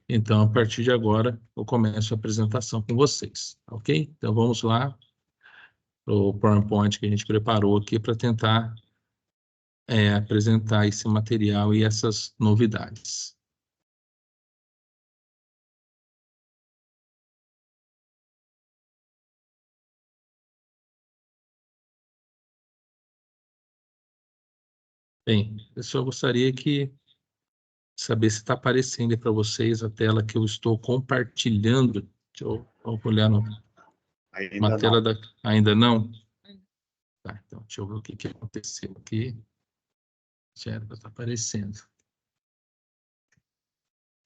Então, a partir de agora, eu começo a apresentação com vocês, ok? Então, vamos lá para o PowerPoint que a gente preparou aqui para tentar apresentar esse material e essas novidades. Bem, eu só gostaria que saber se está aparecendo para vocês a tela que eu estou compartilhando. Deixa eu olhar uma Ainda tela não. Ainda não? Tá, então deixa eu ver o que aconteceu aqui. Já era para estar aparecendo.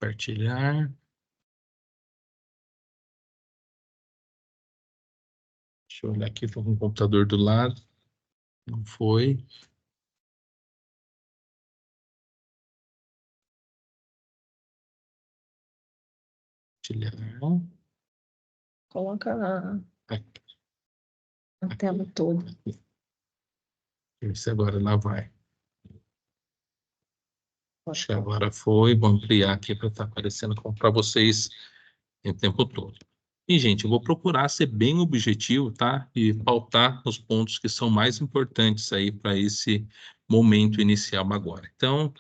Compartilhar. Deixa eu olhar aqui, estou com o computador do lado. Não foi. Compartilhar. Coloca na Aqui. tela toda. Esse agora lá vai. Acho que agora foi. Vou ampliar aqui para estar aparecendo para vocês o tempo todo. E, gente, eu vou procurar ser bem objetivo, tá? E pautar os pontos que são mais importantes aí para esse momento inicial agora. Então,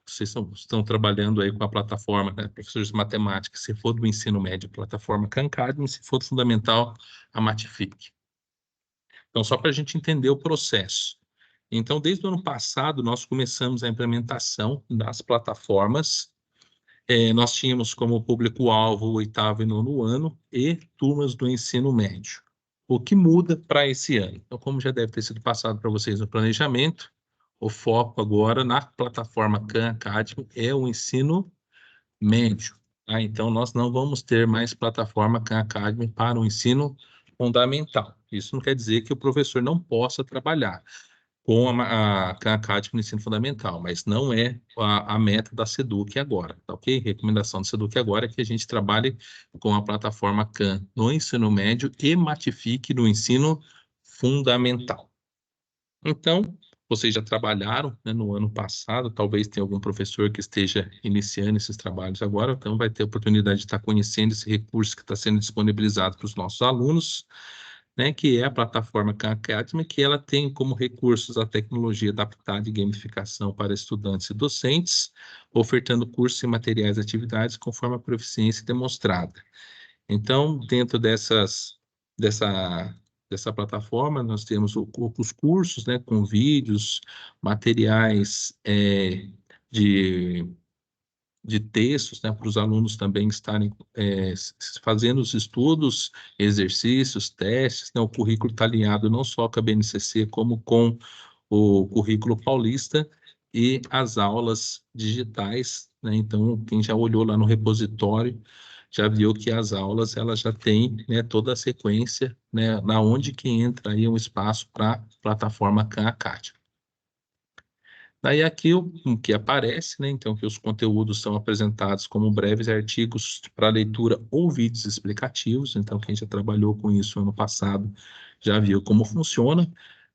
vocês estão trabalhando aí com a plataforma, né, professores de matemática, se for do ensino médio, plataforma Khan Academy, se for do fundamental, a Matific. Então, só para a gente entender o processo. Então, desde o ano passado, nós começamos a implementação das plataformas. Nós tínhamos como público-alvo o oitavo e nono ano e turmas do ensino médio. O que muda para esse ano? Então, como já deve ter sido passado para vocês no planejamento, o foco agora na plataforma Khan Academy é o ensino médio. Tá? Então, nós não vamos ter mais plataforma Khan Academy para o ensino fundamental. Isso não quer dizer que o professor não possa trabalhar com a Khan Academy no ensino fundamental, mas não é a meta da SEDUC agora, tá ok? Recomendação da SEDUC agora é que a gente trabalhe com a plataforma Khan no ensino médio e Matific no ensino fundamental. Então, vocês já trabalharam, né, no ano passado, talvez tenha algum professor que esteja iniciando esses trabalhos agora, então vai ter a oportunidade de estar conhecendo esse recurso que está sendo disponibilizado para os nossos alunos, né, que é a plataforma Khan Academy, que ela tem como recursos a tecnologia adaptada e gamificação para estudantes e docentes, ofertando cursos e materiais e atividades conforme a proficiência demonstrada. Então, dentro dessa plataforma, nós temos os cursos, né, com vídeos, materiais de textos, né, para os alunos também estarem fazendo os estudos, exercícios, testes, né, o currículo está alinhado não só com a BNCC, como com o currículo paulista e as aulas digitais, né, então quem já olhou lá no repositório já viu que as aulas elas já têm, né, toda a sequência, né, na onde que entra aí um espaço para a plataforma Khan Academy. Daí aqui o que aparece, né, então que os conteúdos são apresentados como breves artigos para leitura ou vídeos explicativos, então quem já trabalhou com isso ano passado já viu como funciona,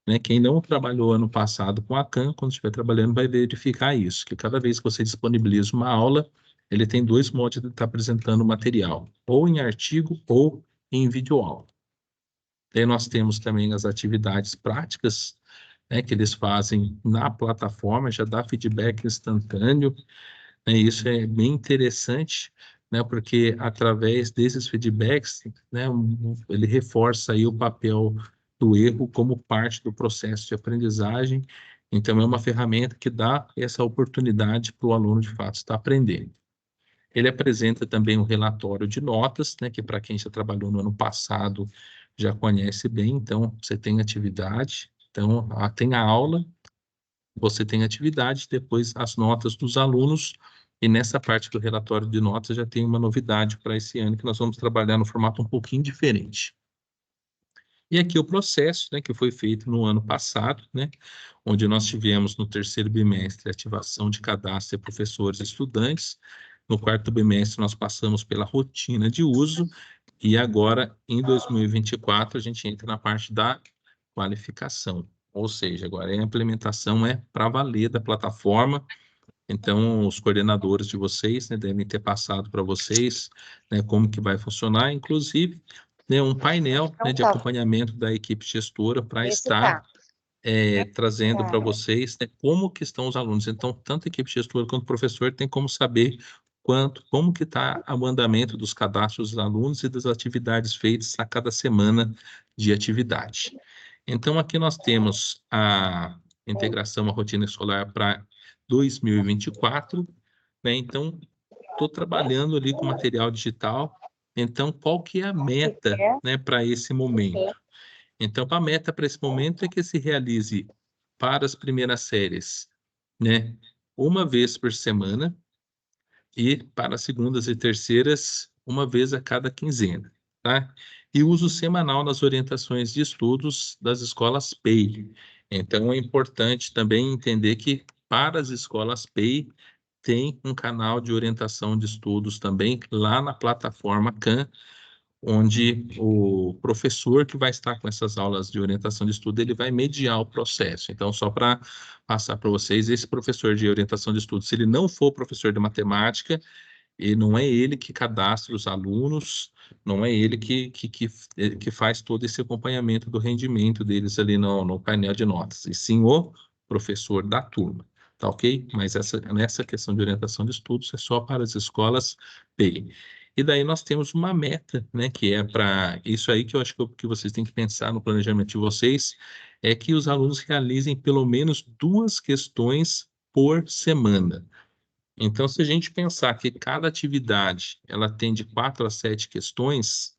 né, quem não trabalhou ano passado com a Khan, quando estiver trabalhando vai verificar isso, que cada vez que você disponibiliza uma aula, ele tem dois modos de estar apresentando o material, ou em artigo ou em videoaula. Daí nós temos também as atividades práticas, né, que eles fazem na plataforma, já dá feedback instantâneo, né, isso é bem interessante, né, porque através desses feedbacks, né, ele reforça aí o papel do erro como parte do processo de aprendizagem, então é uma ferramenta que dá essa oportunidade para o aluno de fato estar aprendendo. Ele apresenta também um relatório de notas, né, que para quem já trabalhou no ano passado já conhece bem, então você tem atividade, então tem a aula, você tem atividade, depois as notas dos alunos, e nessa parte do relatório de notas já tem uma novidade para esse ano, que nós vamos trabalhar no formato um pouquinho diferente. E aqui o processo, né, que foi feito no ano passado, né, onde nós tivemos no terceiro bimestre ativação de cadastro de professores e estudantes. No quarto bimestre nós passamos pela rotina de uso e agora em 2024 a gente entra na parte da qualificação. Ou seja, agora a implementação é para valer da plataforma, Então, os coordenadores de vocês, né, devem ter passado para vocês, né, como que vai funcionar, inclusive, né, um painel, né, Então de tá, acompanhamento da equipe gestora para esse estar tá. trazendo para Tá. vocês, né, como que estão os alunos. Então, tanto a equipe gestora quanto o professor tem como saber como que está o andamento dos cadastros dos alunos e das atividades feitas a cada semana de atividade. Então, aqui nós temos a integração à rotina escolar para 2024, né? Então, estou trabalhando ali com material digital. Então, qual que é a meta, né, para esse momento? Então, a meta para esse momento é que se realize para as primeiras séries, né, uma vez por semana, e para as segundas e terceiras, uma vez a cada quinzena, tá? E uso semanal nas orientações de estudos das escolas PEI. Então, é importante também entender que para as escolas PEI, tem um canal de orientação de estudos também lá na plataforma CAM, onde o professor que vai estar com essas aulas de orientação de estudo, ele vai mediar o processo. Então, só para passar para vocês, esse professor de orientação de estudo, se ele não for professor de matemática, e não é ele que cadastra os alunos, não é ele que faz todo esse acompanhamento do rendimento deles ali no painel de notas, e sim o professor da turma, tá ok? Mas nessa questão de orientação de estudos é só para as escolas PEI. E daí nós temos uma meta, né, que é para isso aí que eu acho que vocês têm que pensar no planejamento de vocês, é que os alunos realizem pelo menos 2 questões por semana. Então, se a gente pensar que cada atividade ela tem de 4 a 7 questões,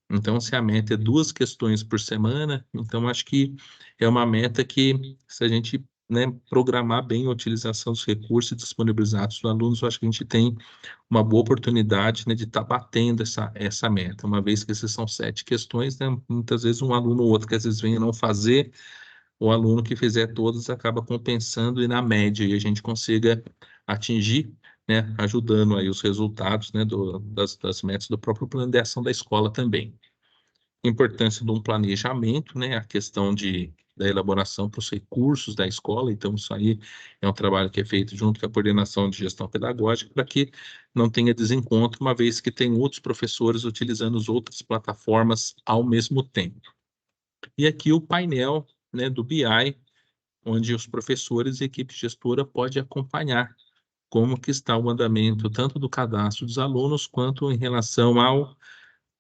então se a meta é 2 questões por semana, então acho que é uma meta que, se a gente, né, programar bem a utilização dos recursos disponibilizados dos alunos, eu acho que a gente tem uma boa oportunidade, né, de estar batendo essa meta, uma vez que essas são 7 questões, né, muitas vezes um aluno ou outro que às vezes venha não fazer, o aluno que fizer todas acaba compensando e na média e a gente consiga atingir, né, ajudando aí os resultados, né, das metas do próprio plano de ação da escola também. Importância de um planejamento, né, a questão da elaboração para os recursos da escola, então isso aí é um trabalho que é feito junto com a coordenação de gestão pedagógica para que não tenha desencontro, uma vez que tem outros professores utilizando as outras plataformas ao mesmo tempo. E aqui o painel, né, do BI, onde os professores e equipe gestora pode acompanhar como que está o andamento tanto do cadastro dos alunos quanto em relação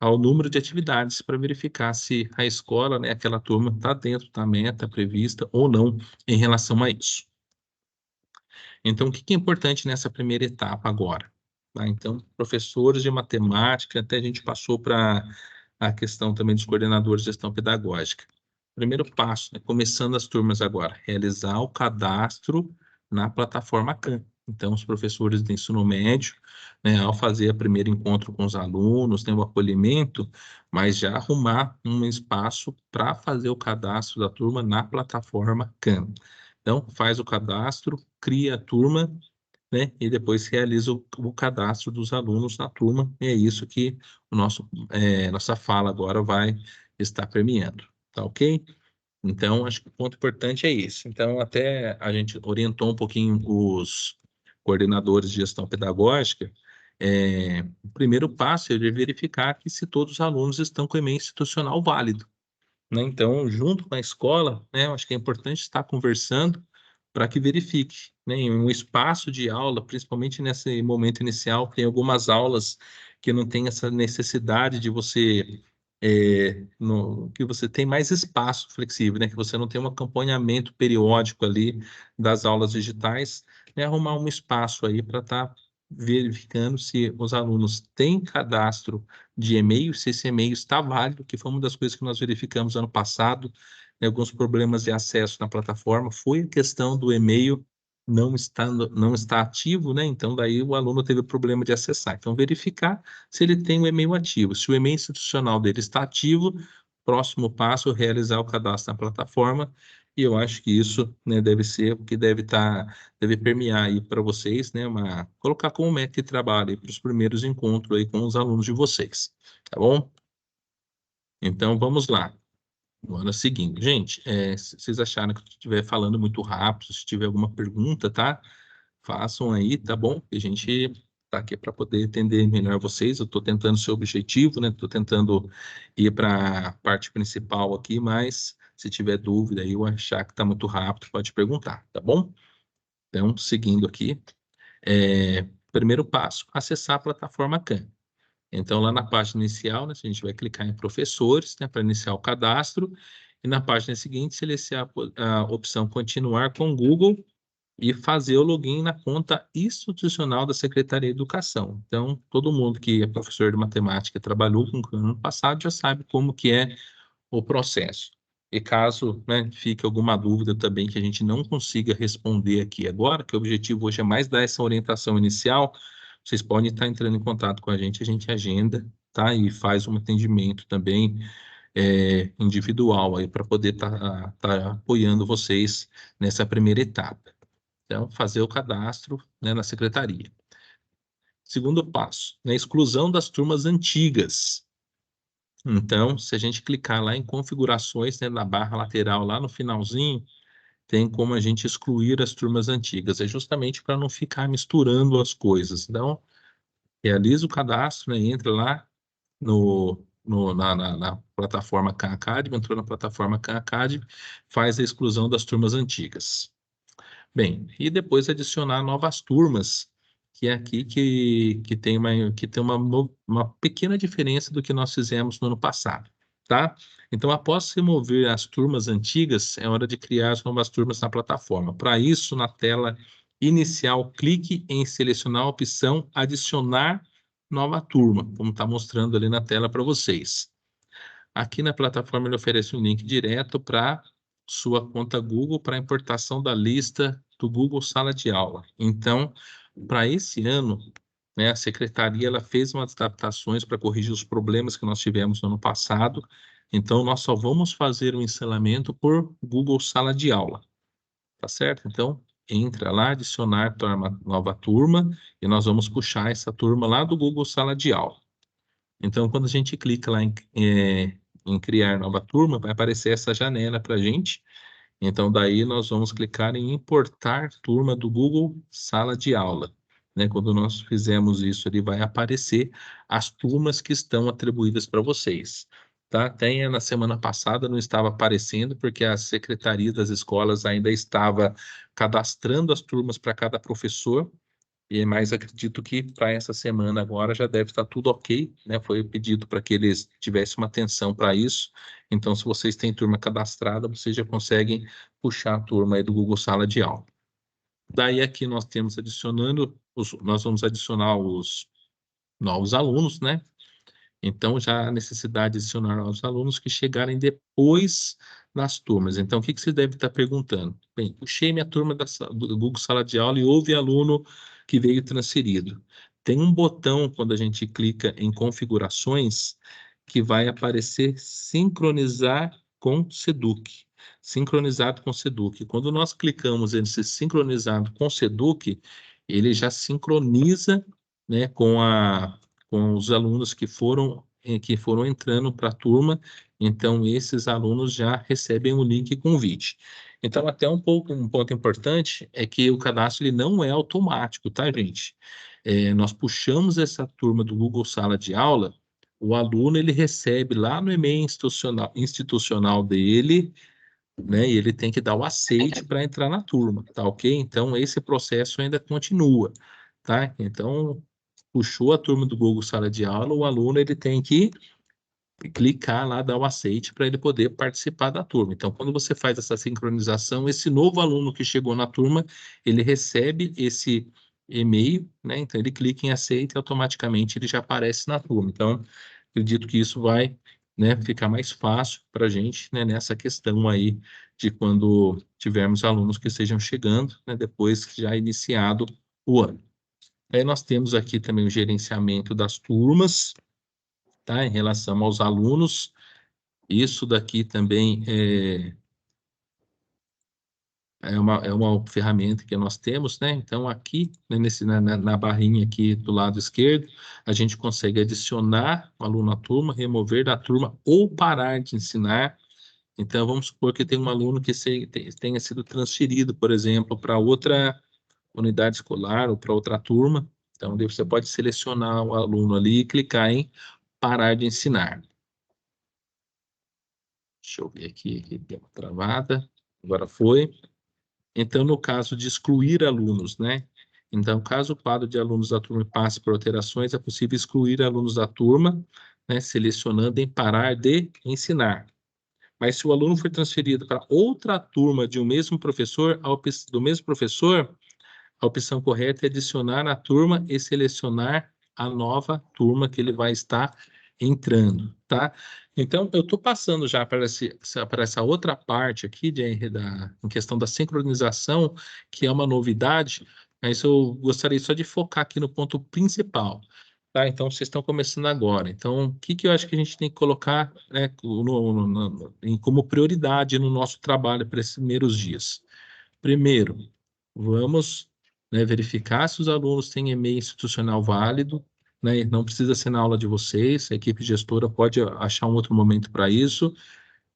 ao número de atividades para verificar se a escola, né, aquela turma está dentro da meta prevista ou não em relação a isso. Então, o que que é importante nessa primeira etapa agora? Tá? Então, professores de matemática, até a gente passou para a questão também dos coordenadores de gestão pedagógica. Primeiro passo, né, começando as turmas agora, realizar o cadastro na plataforma CAM. Então, os professores do ensino médio, né, ao fazer o primeiro encontro com os alunos, né, o acolhimento, mas já arrumar um espaço para fazer o cadastro da turma na plataforma CAM. Então, faz o cadastro, cria a turma, né, e depois realiza o cadastro dos alunos na turma, e é isso que nossa fala agora vai estar permeando, tá ok? Então, acho que o ponto importante é esse. Então, até a gente orientou um pouquinho os coordenadores de gestão pedagógica, o primeiro passo é de verificar que se todos os alunos estão com o e-mail institucional válido, né? Então, junto com a escola, né, eu acho que é importante estar conversando para que verifique, né, em um espaço de aula, principalmente nesse momento inicial, tem algumas aulas que não tem essa necessidade de você que você tem mais espaço flexível, né, que você não tem um acompanhamento periódico ali das aulas digitais, né, arrumar um espaço aí para estar verificando se os alunos têm cadastro de e-mail, se esse e-mail está válido, que foi uma das coisas que nós verificamos ano passado, né, alguns problemas de acesso na plataforma, foi a questão do e-mail não está ativo, né? Então, daí o aluno teve problema de acessar. Então, verificar se ele tem o e-mail ativo. Se o e-mail institucional dele está ativo, próximo passo, realizar o cadastro na plataforma, e eu acho que isso, né, deve ser o que deve permear aí para vocês, né, colocar como método de trabalho para os primeiros encontros aí com os alunos de vocês, tá bom? Então, vamos lá. Agora é o seguinte, gente, se vocês acharam que eu estiver falando muito rápido, se tiver alguma pergunta, tá? façam aí, tá bom? A gente tá aqui para poder entender melhor vocês. Eu estou tentando ser objetivo, né? Estou tentando ir para a parte principal aqui, mas se tiver dúvida aí, ou achar que está muito rápido, pode perguntar, tá bom? Então, seguindo aqui, primeiro passo, acessar a plataforma Khan. Então, lá na página inicial, né, a gente vai clicar em professores, né, para iniciar o cadastro, e na página seguinte, selecionar a opção continuar com o Google e fazer o login na conta institucional da Secretaria de Educação. Então, todo mundo que é professor de matemática e trabalhou com o ano passado já sabe como que é o processo. E caso, né, fique alguma dúvida também que a gente não consiga responder aqui agora, que o objetivo hoje é mais dar essa orientação inicial, vocês podem estar entrando em contato com a gente agenda, tá? E faz um atendimento também individual aí para poder estar apoiando vocês nessa primeira etapa. Então, fazer o cadastro, né, na secretaria. Segundo passo, né, exclusão das turmas antigas. Então, se a gente clicar lá em configurações, né, na barra lateral, lá no finalzinho, tem como a gente excluir as turmas antigas. É justamente para não ficar misturando as coisas. Então, realiza o cadastro, né, entra lá na plataforma Khan Academy, entrou na plataforma Khan Academy, faz a exclusão das turmas antigas. Bem, e depois adicionar novas turmas, que é aqui que tem uma pequena diferença do que nós fizemos no ano passado, tá? Então, após remover as turmas antigas, é hora de criar as novas turmas na plataforma. Para isso, na tela inicial, clique em selecionar a opção adicionar nova turma, como está mostrando ali na tela para vocês. Aqui na plataforma ele oferece um link direto para sua conta Google para importação da lista do Google Sala de Aula. Então, para esse ano, né, a secretaria ela fez umas adaptações para corrigir os problemas que nós tivemos no ano passado. Então, nós só vamos fazer o ensinamento por Google Sala de Aula, tá certo? Então, entra lá, adicionar nova turma e nós vamos puxar essa turma lá do Google Sala de Aula. Então, quando a gente clica lá em criar nova turma, vai aparecer essa janela para a gente. Então, daí nós vamos clicar em importar turma do Google Sala de Aula. Né? Quando nós fizermos isso, ele vai aparecer as turmas que estão atribuídas para vocês. Tá? Até na semana passada não estava aparecendo, porque a Secretaria das Escolas ainda estava cadastrando as turmas para cada professor, mas acredito que para essa semana agora já deve estar tudo ok, né? Foi pedido para que eles tivessem uma atenção para isso. Então, se vocês têm turma cadastrada, vocês já conseguem puxar a turma aí do Google Sala de Aula. Daí aqui nós temos nós vamos adicionar os novos alunos, né? Então, já há necessidade de adicionar os alunos que chegarem depois das turmas. Então, o que você deve estar perguntando? Bem, puxei minha turma do Google Sala de Aula e houve aluno que veio transferido. Tem um botão, quando a gente clica em configurações, que vai aparecer sincronizar com Seduc. Sincronizado com Seduc. Quando nós clicamos em sincronizado com Seduc, ele já sincroniza, né, com os alunos que foram entrando para a turma, então esses alunos já recebem o link convite. Então, até um ponto importante é que o cadastro ele não é automático, tá, gente? Nós puxamos essa turma do Google Sala de Aula, o aluno ele recebe lá no e-mail institucional dele, né? E ele tem que dar o aceite para entrar na turma, tá ok? Então, esse processo ainda continua, tá? Então, puxou a turma do Google Sala de Aula, o aluno ele tem que clicar lá, dar o aceite para ele poder participar da turma. Então, quando você faz essa sincronização, esse novo aluno que chegou na turma, ele recebe esse e-mail, né? Então, ele clica em aceite e automaticamente ele já aparece na turma. Então, acredito que isso vai, né, ficar mais fácil para a gente, né, nessa questão aí de quando tivermos alunos que estejam chegando, né, depois que já iniciado o ano. Aí nós temos aqui também o gerenciamento das turmas, tá? Em relação aos alunos. Isso daqui também é uma ferramenta que nós temos, né? Então, aqui, né, na barrinha aqui do lado esquerdo, a gente consegue adicionar o aluno à turma, remover da turma ou parar de ensinar. Então, vamos supor que tem um aluno que tenha sido transferido, por exemplo, para outra unidade escolar ou para outra turma. Então, daí você pode selecionar o aluno ali e clicar em parar de ensinar. Deixa eu ver aqui, deu uma travada. Agora foi. Então, no caso de excluir alunos, né? Então, caso o quadro de alunos da turma passe por alterações, é possível excluir alunos da turma, né? Selecionando em parar de ensinar. Mas se o aluno for transferido para outra turma de um mesmo professor, do mesmo professor, a opção correta é adicionar a turma e selecionar a nova turma que ele vai estar entrando, tá? Então, eu estou passando já para essa outra parte aqui em questão da sincronização, que é uma novidade, mas eu gostaria só de focar aqui no ponto principal, tá? Então, vocês estão começando agora. Então, o que eu acho que a gente tem que colocar, né, como prioridade no nosso trabalho para esses primeiros dias? Primeiro, vamos, né, verificar se os alunos têm e-mail institucional válido, né? Não precisa ser na aula de vocês, a equipe gestora pode achar um outro momento para isso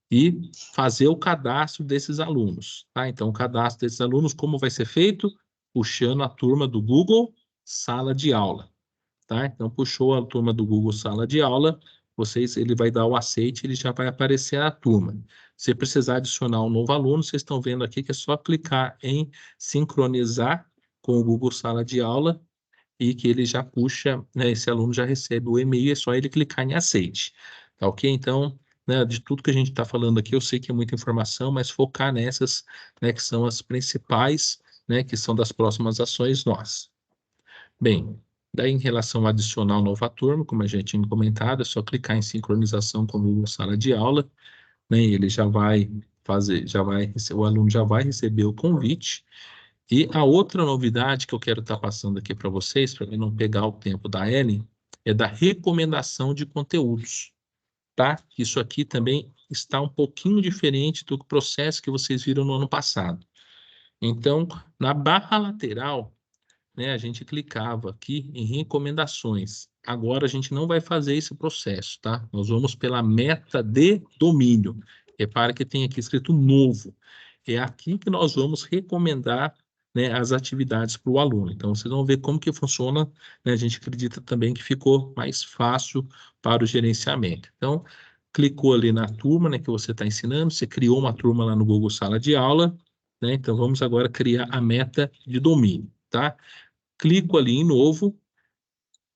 e fazer o cadastro desses alunos, tá? Então, o cadastro desses alunos, como vai ser feito? Puxando a turma do Google Sala de Aula, tá? Então, puxou a turma do Google Sala de Aula, ele vai dar o aceite, ele já vai aparecer a turma. Se precisar adicionar um novo aluno, vocês estão vendo aqui que é só clicar em sincronizar com o Google Sala de Aula e que ele já puxa, né, esse aluno já recebe o e-mail, é só ele clicar em aceite, tá ok? Então, né, de tudo que a gente está falando aqui, eu sei que é muita informação, mas focar nessas, né, que são as principais, né, que são das próximas ações nossas. Bem, daí em relação a adicionar o nova turma, como a gente tinha comentado, é só clicar em sincronização com o Google Sala de Aula, né? E ele já vai fazer, o aluno já vai receber o convite. E a outra novidade que eu quero estar passando aqui para vocês, para mim não pegar o tempo da Ellen, é da recomendação de conteúdos, tá? Isso aqui também está um pouquinho diferente do processo que vocês viram no ano passado. Então, na barra lateral, né, a gente clicava aqui em recomendações. Agora a gente não vai fazer esse processo, tá? Nós vamos pela meta de domínio. Repare que tem aqui escrito novo. É aqui que nós vamos recomendar, né, as atividades para o aluno. Então, vocês vão ver como que funciona, né? A gente acredita também que ficou mais fácil para o gerenciamento. Então, clicou ali na turma, né, que você está ensinando, você criou uma turma lá no Google Sala de Aula, né? Então, vamos agora criar a meta de domínio, tá? Clico ali em novo,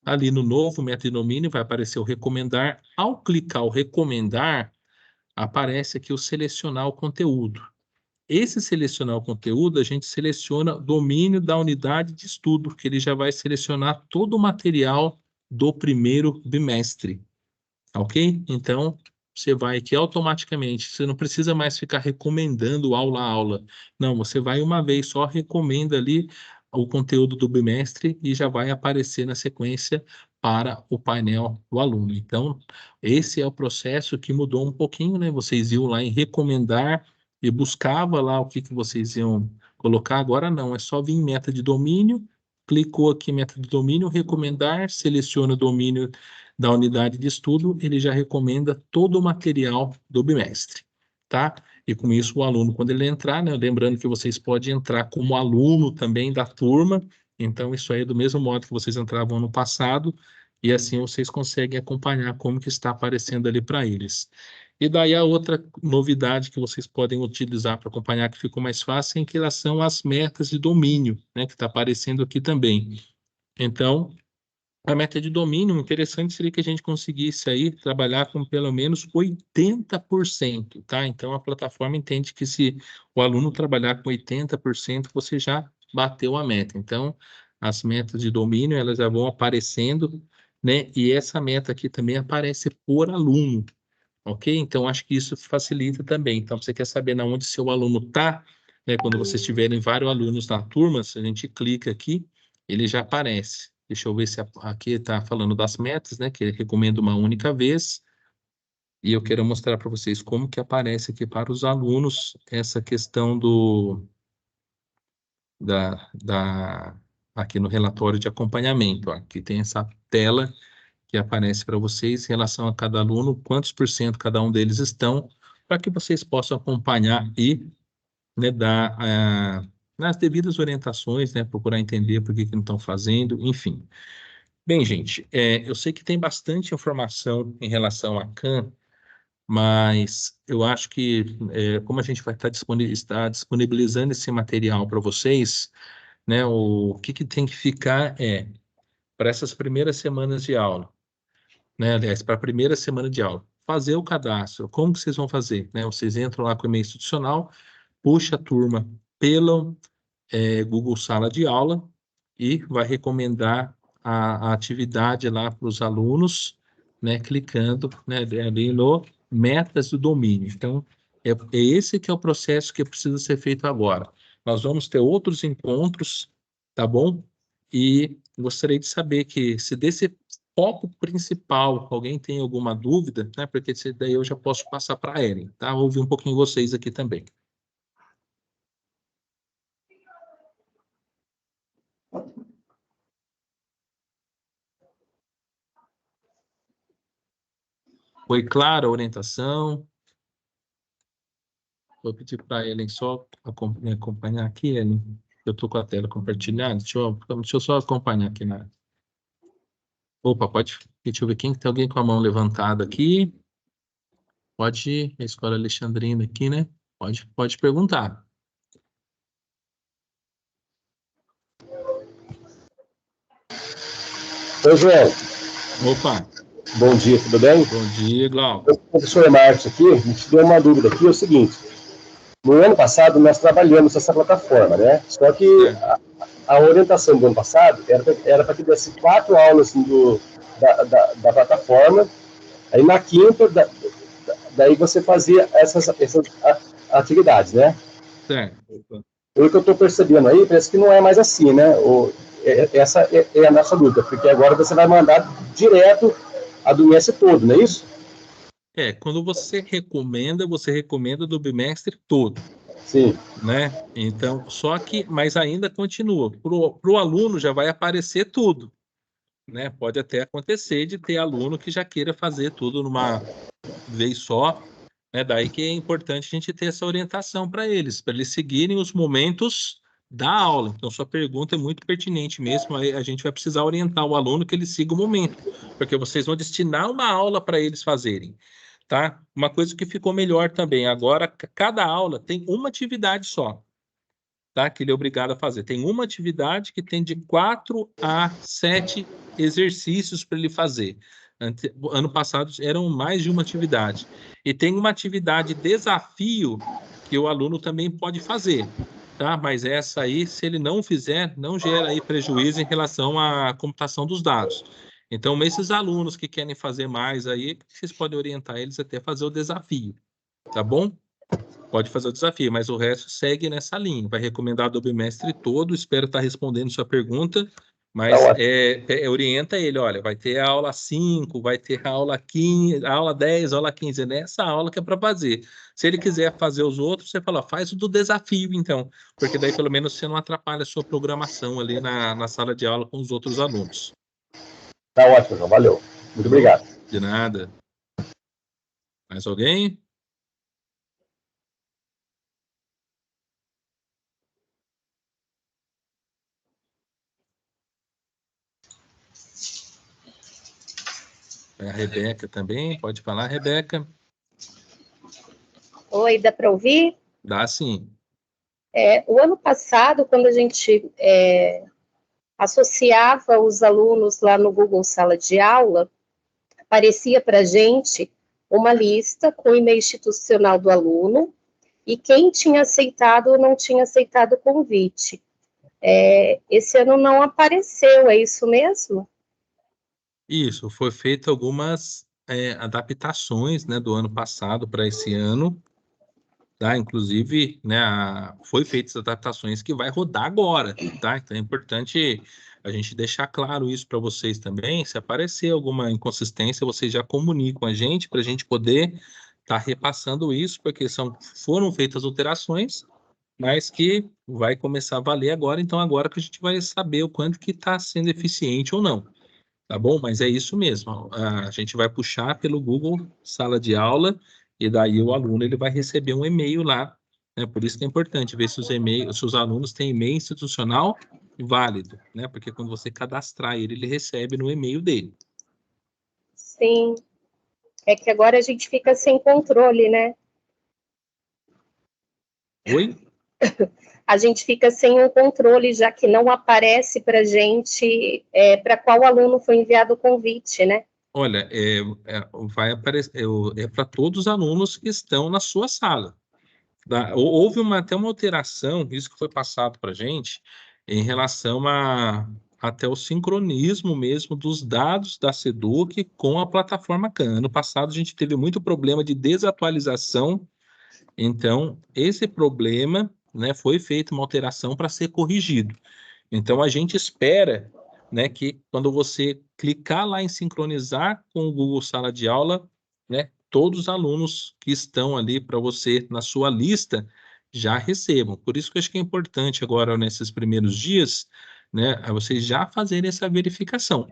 ali no novo meta de domínio vai aparecer o recomendar. Ao clicar o recomendar, aparece aqui o selecionar o conteúdo. Esse selecionar o conteúdo, a gente seleciona o domínio da unidade de estudo, que ele já vai selecionar todo o material do primeiro bimestre, ok? Então, você vai aqui automaticamente, você não precisa mais ficar recomendando aula a aula. Não, você vai uma vez só, recomenda ali o conteúdo do bimestre e já vai aparecer na sequência para o painel do aluno. Então, esse é o processo que mudou um pouquinho, né? Vocês iam lá em recomendar e buscava lá o que vocês iam colocar. Agora não, é só vir em meta de domínio, clicou aqui em meta de domínio, recomendar, seleciona o domínio da unidade de estudo, ele já recomenda todo o material do bimestre, tá? E com isso o aluno, quando ele entrar, né, lembrando que vocês podem entrar como aluno também da turma, então isso aí é do mesmo modo que vocês entravam no passado, e assim vocês conseguem acompanhar como que está aparecendo ali para eles. E daí a outra novidade que vocês podem utilizar para acompanhar, que ficou mais fácil, é em relação às metas de domínio, né, que está aparecendo aqui também. Então, a meta de domínio, interessante seria que a gente conseguisse aí trabalhar com pelo menos 80%, tá? Então a plataforma entende que se o aluno trabalhar com 80%, você já bateu a meta. Então, as metas de domínio, elas já vão aparecendo, né? E essa meta aqui também aparece por aluno, ok? Então, acho que isso facilita também. Então, você quer saber na onde seu aluno está, né? Quando vocês tiverem vários alunos na turma, se a gente clica aqui, ele já aparece. Deixa eu ver se aqui está falando das metas, né? Que ele recomenda uma única vez. E eu quero mostrar para vocês como que aparece aqui para os alunos essa questão aqui no relatório de acompanhamento. Ó. Aqui tem essa tela que aparece para vocês em relação a cada aluno, quantos por cento cada um deles estão, para que vocês possam acompanhar e, né, dar nas devidas orientações, né, procurar entender por que não estão fazendo, enfim. Bem, gente, eu sei que tem bastante informação em relação à CAN, mas eu acho que, como a gente vai estar disponibilizando esse material para vocês, né, o que tem que ficar para essas primeiras semanas de aula, né, aliás, para a primeira semana de aula, fazer o cadastro. Como que vocês vão fazer? Né? Vocês entram lá com o e-mail institucional, puxa a turma pelo Google Sala de Aula e vai recomendar a atividade lá para os alunos, né, clicando, né, ali no metas do domínio. Então, é esse que é o processo que precisa ser feito agora. Nós vamos ter outros encontros, tá bom? E gostaria de saber que se desse foco principal alguém tem alguma dúvida, né, porque daí eu já posso passar para a Ellen, tá? Vou ouvir um pouquinho vocês aqui também. Foi clara a orientação? Vou pedir para a Ellen só me acompanhar aqui, Ellen. Eu estou com a tela compartilhada. Deixa eu só acompanhar aqui na. Opa, pode. Deixa eu ver quem tem alguém com a mão levantada aqui. Pode ir. A escola Alexandrina aqui, né? Pode perguntar. Oi, João. Opa, Bom dia, tudo bem? bom dia, Glauco. O professor Marcos aqui, a gente deu uma dúvida aqui, é o seguinte, no ano passado nós trabalhamos essa plataforma, né? Só que É, a orientação do ano passado era para que desse 4 aulas assim, da plataforma, aí na quinta, daí você fazia essas atividades, né? certo. Pelo que eu estou percebendo aí, parece que não é mais assim, né? Essa é a nossa dúvida, porque agora você vai mandar direto a do mês todo, não é isso? Quando você recomenda do bimestre todo, Sim. né? Então, mas ainda continua. Para o aluno já vai aparecer tudo, né? Pode até acontecer de ter aluno que já queira fazer tudo numa vez só, né? Daí que é importante a gente ter essa orientação para eles seguirem os momentos da aula. Então, sua pergunta é muito pertinente mesmo. Aí a gente vai precisar orientar o aluno que ele siga o momento, porque vocês vão destinar uma aula para eles fazerem, tá? Uma coisa que ficou melhor também, agora cada aula tem uma atividade só, tá? Que ele é obrigado a fazer. Tem uma atividade que tem de 4 a 7 exercícios para ele fazer. Ano passado eram mais de uma atividade. E tem uma atividade desafio que o aluno também pode fazer, tá? Mas essa aí, se ele não fizer, não gera aí prejuízo em relação à computação dos dados. Então, esses alunos que querem fazer mais aí, vocês podem orientar eles até fazer o desafio, tá bom? Pode fazer o desafio, mas o resto segue nessa linha. Vai recomendar do bimestre todo. Espero estar respondendo sua pergunta, Tá mas ótimo. orienta ele: olha, vai ter a aula 5, vai ter a aula 15, a aula 10, a aula 15. É nessa aula que é para fazer. Se ele quiser fazer os outros, você fala: faz o do desafio, então, porque daí pelo menos você não atrapalha a sua programação ali na sala de aula com os outros alunos. Tá ótimo, João. Valeu. Muito Tá bom? obrigado. De nada. Mais alguém? A Rebeca também, pode falar, Rebeca. Oi, dá para ouvir? Dá sim. O ano passado, quando a gente associava os alunos lá no Google Sala de Aula, aparecia para a gente uma lista com o e-mail institucional do aluno e quem tinha aceitado ou não tinha aceitado o convite. Esse ano não apareceu, é isso mesmo? Isso, foi feito algumas adaptações, né, do ano passado para esse ano, tá? Inclusive, né, foi feitas adaptações que vai rodar agora, tá? Então é importante a gente deixar claro isso para vocês também. Se aparecer alguma inconsistência, vocês já comunicam a gente para a gente poder estar repassando isso, porque foram feitas alterações, mas que vai começar a valer agora. Então agora que a gente vai saber o quanto que está sendo eficiente ou não. Tá bom? Mas é isso mesmo. A gente vai puxar pelo Google Sala de Aula e daí o aluno ele vai receber um e-mail lá, né? Por isso que é importante ver se se os alunos têm e-mail institucional válido, né? Porque quando você cadastrar ele, ele recebe no e-mail dele. Sim. É que agora a gente fica sem controle, né? Oi? A gente fica sem um controle, já que não aparece para a gente para qual aluno foi enviado o convite, né? Olha, vai aparecer, para todos os alunos que estão na sua sala. Houve até uma alteração, isso que foi passado para a gente, em relação até o sincronismo mesmo dos dados da SEDUC com a plataforma CAN. Ano passado a gente teve muito problema de desatualização, então esse problema, né, foi feita uma alteração para ser corrigido. Então a gente espera, né, que quando você clicar lá em sincronizar com o Google Sala de Aula, né, todos os alunos que estão ali para você na sua lista já recebam. Por isso que eu acho que é importante agora nesses primeiros dias, né, vocês já fazerem essa verificação,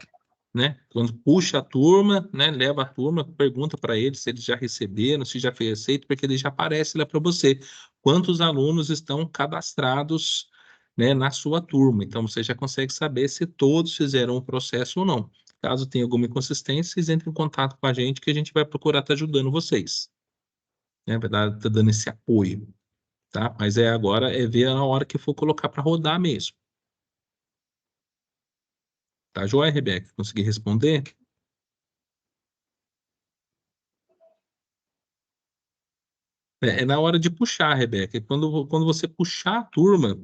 né? Quando puxa a turma, né, leva a turma, pergunta para eles se eles já receberam, se já foi aceito, porque ele já aparece lá para você quantos alunos estão cadastrados, né, na sua turma. Então você já consegue saber se todos fizeram o processo ou não. Caso tenha alguma inconsistência, vocês entrem em contato com a gente que a gente vai procurar estar ajudando vocês, né? Vai dar, tá dando esse apoio, tá? Mas agora é ver a hora que for colocar para rodar mesmo. Tá joia, Rebeca? Consegui responder? É na hora de puxar, Rebeca. Quando você puxar a turma,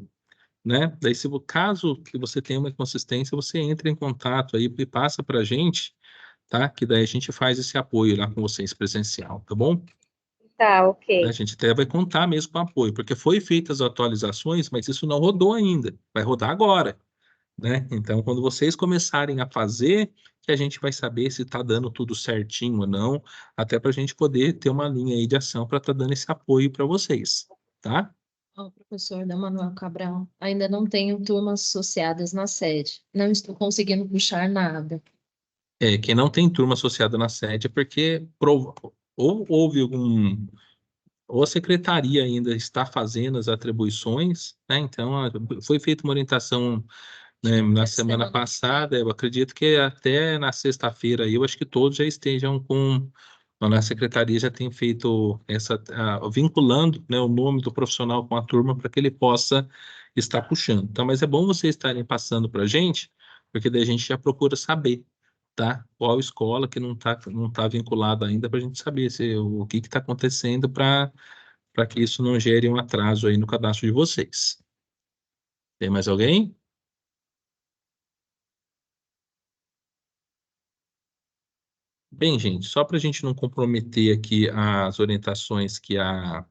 né? Daí, se caso que você tenha uma inconsistência, você entra em contato aí e passa para a gente, tá? Que daí a gente faz esse apoio lá com vocês presencial, tá bom? Tá, ok. A gente até vai contar mesmo com apoio, porque foi feitas as atualizações, mas isso não rodou ainda. Vai rodar agora, né? Então, quando vocês começarem a fazer, que a gente vai saber se está dando tudo certinho ou não, até para a gente poder ter uma linha aí de ação para estar dando esse apoio para vocês, tá? Ó, professor da Manuel Cabral, ainda não tenho turmas associadas na sede. Não estou conseguindo puxar nada. Quem não tem turma associada na sede é porque ou houve algum, ou a secretaria ainda está fazendo as atribuições, né? Então, foi feita uma orientação, né, na semana passada. Eu acredito que até na sexta-feira aí, eu acho que todos já estejam com. Na secretaria já tem feito vinculando, né, o nome do profissional com a turma para que ele possa estar puxando. Então, mas é bom vocês estarem passando para a gente, porque daí a gente já procura saber, tá? Qual escola que não tá vinculada ainda, para a gente saber o que está acontecendo para que isso não gere um atraso aí no cadastro de vocês. Tem mais alguém? Bem, gente, só para a gente não comprometer aqui as orientações que a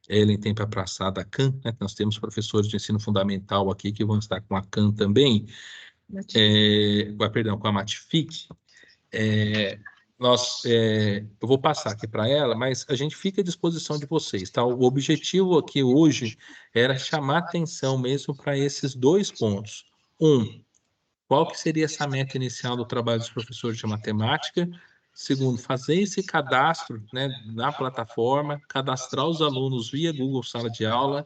Ellen tem para passar da CAN, né? Nós temos professores de ensino fundamental aqui que vão estar com a CAN também, perdão, com a Matific. Eu vou passar aqui para ela, mas a gente fica à disposição de vocês, tá? O objetivo aqui hoje era chamar atenção mesmo para esses dois pontos. Qual que seria essa meta inicial do trabalho dos professores de matemática? Segundo, fazer esse cadastro, né, na plataforma, cadastrar os alunos via Google Sala de Aula,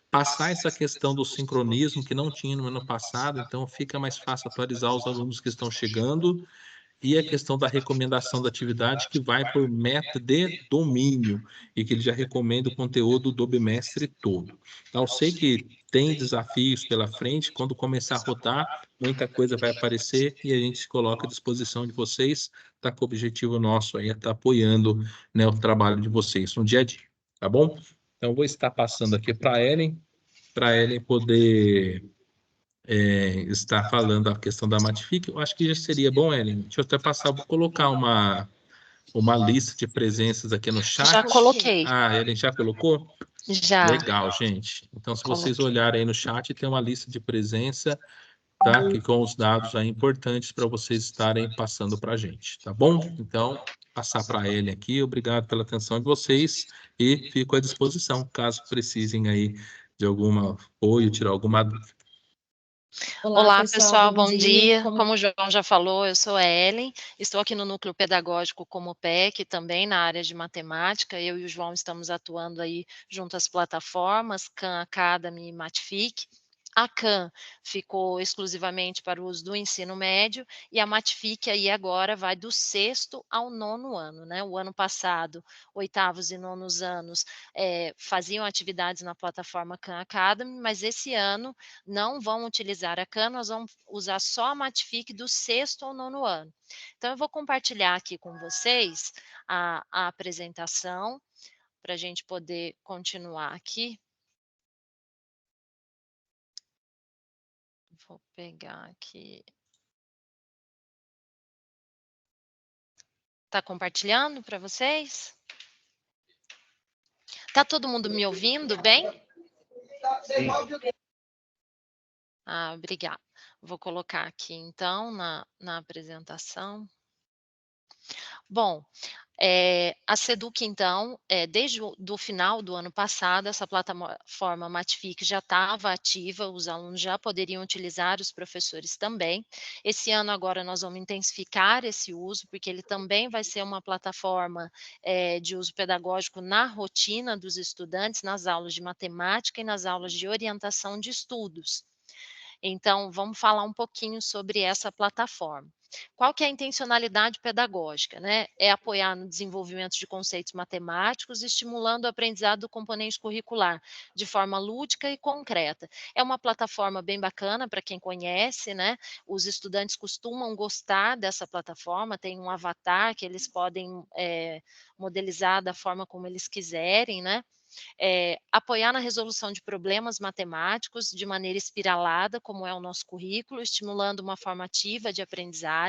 passar essa questão do sincronismo que não tinha no ano passado, então fica mais fácil atualizar os alunos que estão chegando, e a questão da recomendação da atividade que vai por meta de domínio e que ele já recomenda o conteúdo do bimestre todo. Então, eu sei que tem desafios pela frente, quando começar a rodar, muita coisa vai aparecer e a gente se coloca à disposição de vocês, tá com o objetivo nosso aí, estar apoiando, né, o trabalho de vocês no dia a dia, tá bom? Então, vou estar passando aqui para a Ellen poder está falando a questão da Matific. Eu acho que já seria bom, Ellen. Deixa eu até passar, vou colocar uma lista de presenças aqui no chat. Já coloquei. Ah, Ellen já colocou? Já. Legal, gente. Então, se vocês Coloquei. olharem aí no chat, tem uma lista de presença, tá? Que com os dados aí importantes para vocês estarem passando para a gente, tá bom? Então, passar para a Ellen aqui. Obrigado pela atenção de vocês e fico à disposição, caso precisem aí de algum apoio, tirar alguma dúvida. Olá, pessoal, bom dia. Como Como o João já falou, eu sou a Ellen, estou aqui no Núcleo Pedagógico como PEC, também na área de matemática. Eu e o João estamos atuando aí junto às plataformas Khan Academy e Matific. A Khan ficou exclusivamente para o uso do ensino médio e a Matific aí agora vai do 6º ao 9º ano, né? O ano passado, 8º e 9º anos faziam atividades na plataforma Khan Academy, mas esse ano não vão utilizar a Khan, nós vamos usar só a Matific do 6º ao 9º ano. Então, eu vou compartilhar aqui com vocês a apresentação, para a gente poder continuar aqui. Vou pegar aqui. Está compartilhando para vocês? Está todo mundo me ouvindo bem? Sim. Obrigada. Vou colocar aqui, então, na apresentação. Bom, a Seduc, então, desde o final do ano passado, essa plataforma Matific já estava ativa, os alunos já poderiam utilizar, os professores também. Esse ano, agora, nós vamos intensificar esse uso, porque ele também vai ser uma plataforma de uso pedagógico na rotina dos estudantes, nas aulas de matemática e nas aulas de orientação de estudos. Então, vamos falar um pouquinho sobre essa plataforma. Qual que é a intencionalidade pedagógica, né? É apoiar no desenvolvimento de conceitos matemáticos, estimulando o aprendizado do componente curricular de forma lúdica e concreta. É uma plataforma bem bacana para quem conhece, né? Os estudantes costumam gostar dessa plataforma, tem um avatar que eles podem modelizar da forma como eles quiserem, né? Apoiar na resolução de problemas matemáticos de maneira espiralada, como é o nosso currículo, estimulando uma forma ativa de aprendizagem,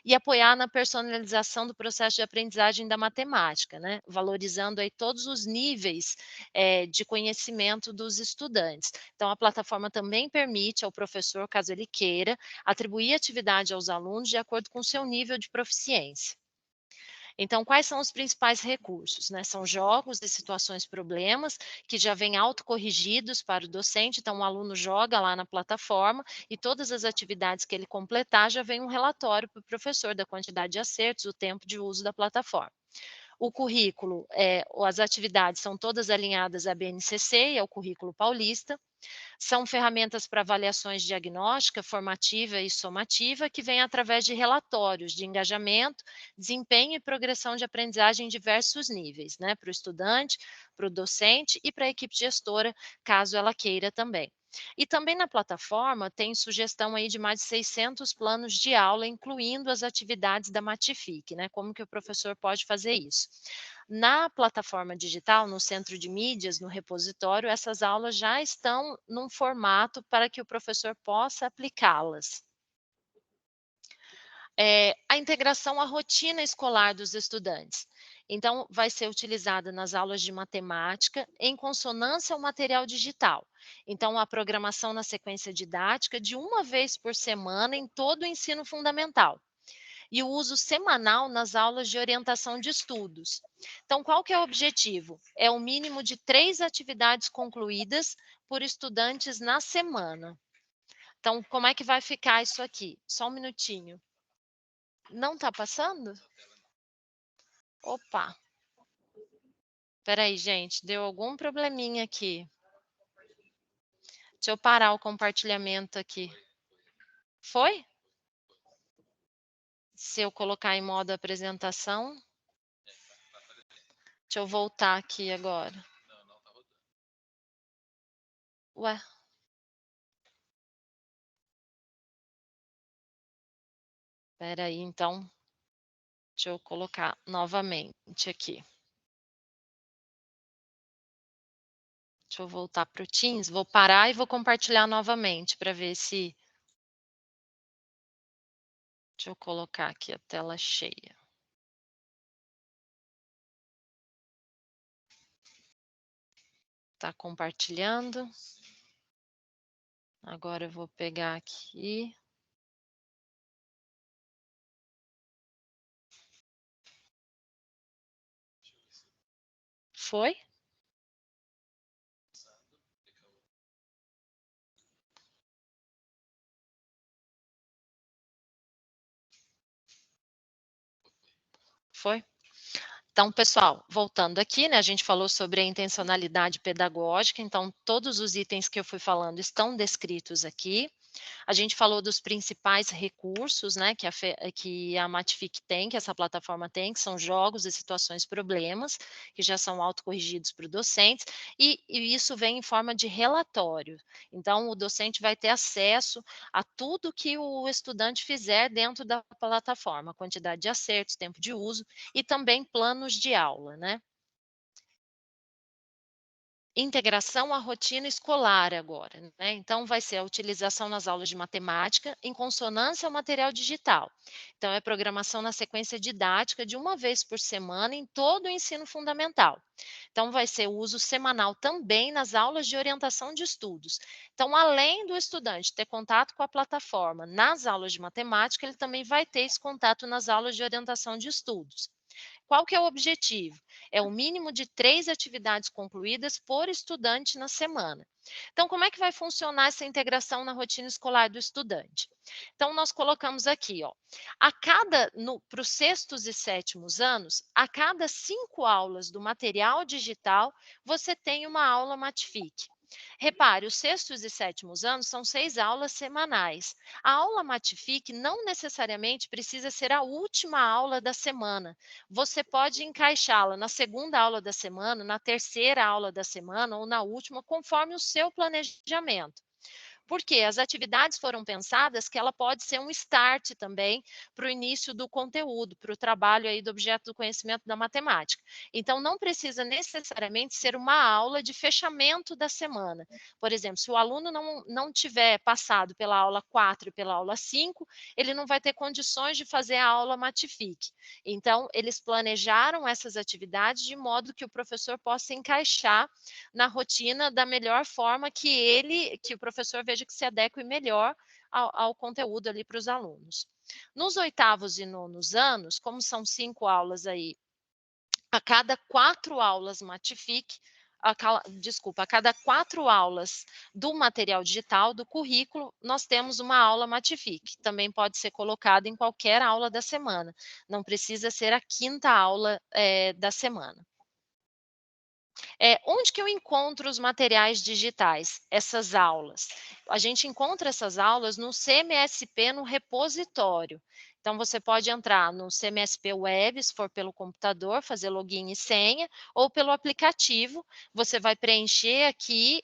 e apoiar na personalização do processo de aprendizagem da matemática, né? Valorizando aí todos os níveis de conhecimento dos estudantes. Então, a plataforma também permite ao professor, caso ele queira, atribuir atividade aos alunos de acordo com o seu nível de proficiência. Então, quais são os principais recursos, né? São jogos de situações problemas, que já vêm autocorrigidos para o docente, então o aluno joga lá na plataforma e todas as atividades que ele completar já vem um relatório para o professor da quantidade de acertos, o tempo de uso da plataforma. O currículo, as atividades são todas alinhadas à BNCC e ao currículo paulista. São ferramentas para avaliações diagnóstica, formativa e somativa, que vêm através de relatórios de engajamento, desempenho e progressão de aprendizagem em diversos níveis, né? Para o estudante, para o docente e para a equipe gestora, caso ela queira também. E também na plataforma tem sugestão aí de mais de 600 planos de aula, incluindo as atividades da Matific, né? Como que o professor pode fazer isso? Na plataforma digital, no centro de mídias, no repositório, essas aulas já estão num formato para que o professor possa aplicá-las. A integração à rotina escolar dos estudantes. Então, vai ser utilizada nas aulas de matemática em consonância ao material digital. Então, a programação na sequência didática de uma vez por semana em todo o ensino fundamental. E o uso semanal nas aulas de orientação de estudos. Então, qual que é o objetivo? É o mínimo de 3 atividades concluídas por estudantes na semana. Então, como é que vai ficar isso aqui? Só um minutinho. Não está passando? Opa! Espera aí, gente, deu algum probleminha aqui. Deixa eu parar o compartilhamento aqui. Foi? Se eu colocar em modo apresentação. Deixa eu voltar aqui agora. Ué? Espera aí, então. Deixa eu colocar novamente aqui. Deixa eu voltar para o Teams. Vou parar e vou compartilhar novamente para ver se... Deixa eu colocar aqui a tela cheia. Está compartilhando. Agora eu vou pegar aqui. Foi? Foi? Então, pessoal, voltando aqui, né, a gente falou sobre a intencionalidade pedagógica, então todos os itens que eu fui falando estão descritos aqui. A gente falou dos principais recursos, né, que a Matific tem, que essa plataforma tem, que são jogos e situações problemas, que já são autocorrigidos por docentes, e isso vem em forma de relatório. Então, o docente vai ter acesso a tudo que o estudante fizer dentro da plataforma, quantidade de acertos, tempo de uso e também planos de aula, né? Integração à rotina escolar agora, né? Então, vai ser a utilização nas aulas de matemática em consonância ao material digital. Então, é programação na sequência didática de uma vez por semana em todo o ensino fundamental. Então, vai ser o uso semanal também nas aulas de orientação de estudos. Então, além do estudante ter contato com a plataforma nas aulas de matemática, ele também vai ter esse contato nas aulas de orientação de estudos. Qual que é o objetivo? É o mínimo de 3 atividades concluídas por estudante na semana. Então, como é que vai funcionar essa integração na rotina escolar do estudante? Então, nós colocamos aqui, ó, para os sextos e sétimos anos, a cada 5 aulas do material digital, você tem uma aula Matific. Repare, os sextos e sétimos anos são 6 aulas semanais. A aula Matific não necessariamente precisa ser a última aula da semana. Você pode encaixá-la na segunda aula da semana, na terceira aula da semana ou na última, conforme o seu planejamento. Porque as atividades foram pensadas que ela pode ser um start também para o início do conteúdo, para o trabalho aí do objeto do conhecimento da matemática. Então, não precisa necessariamente ser uma aula de fechamento da semana. Por exemplo, se o aluno não tiver passado pela aula 4 e pela aula 5, ele não vai ter condições de fazer a aula Matific. Então, eles planejaram essas atividades de modo que o professor possa encaixar na rotina da melhor forma que o professor veja que se adeque melhor ao conteúdo ali para os alunos. Nos oitavos e nonos anos, como são 5 aulas aí, a cada 4 aulas Matific, a cada 4 aulas do material digital, do currículo, nós temos uma aula Matific. Também pode ser colocada em qualquer aula da semana. Não precisa ser a 5ª aula da semana. Onde que eu encontro os materiais digitais? Essas aulas. A gente encontra essas aulas no CMSP, no repositório. Então, você pode entrar no CMSP Web, se for pelo computador, fazer login e senha, ou pelo aplicativo. Você vai preencher aqui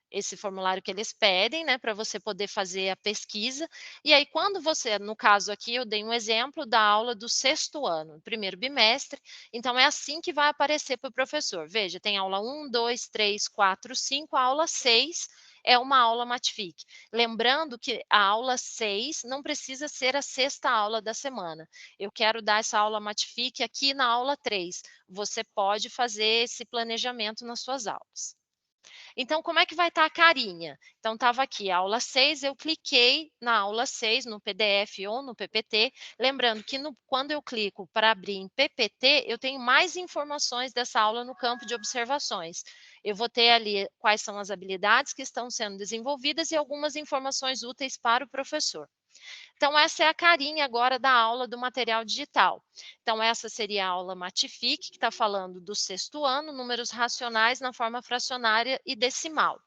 esse formulário que eles pedem, né, para você poder fazer a pesquisa. E aí, quando você, no caso aqui, eu dei um exemplo da aula do 6º ano, primeiro bimestre. Então, é assim que vai aparecer para o professor. Veja, tem aula 1, 2, 3, 4, 5, a aula 6 é uma aula Matific. Lembrando que a aula 6 não precisa ser a 6ª aula da semana. Eu quero dar essa aula Matific aqui na aula 3. Você pode fazer esse planejamento nas suas aulas. Então, como é que vai estar a carinha? Então, estava aqui, a aula 6, eu cliquei na aula 6, no PDF ou no PPT. Lembrando que quando eu clico para abrir em PPT, eu tenho mais informações dessa aula no campo de observações. Eu vou ter ali quais são as habilidades que estão sendo desenvolvidas e algumas informações úteis para o professor. Então, essa é a carinha agora da aula do material digital. Então, essa seria a aula Matific, que está falando do 6º ano, números racionais na forma fracionária e decimal.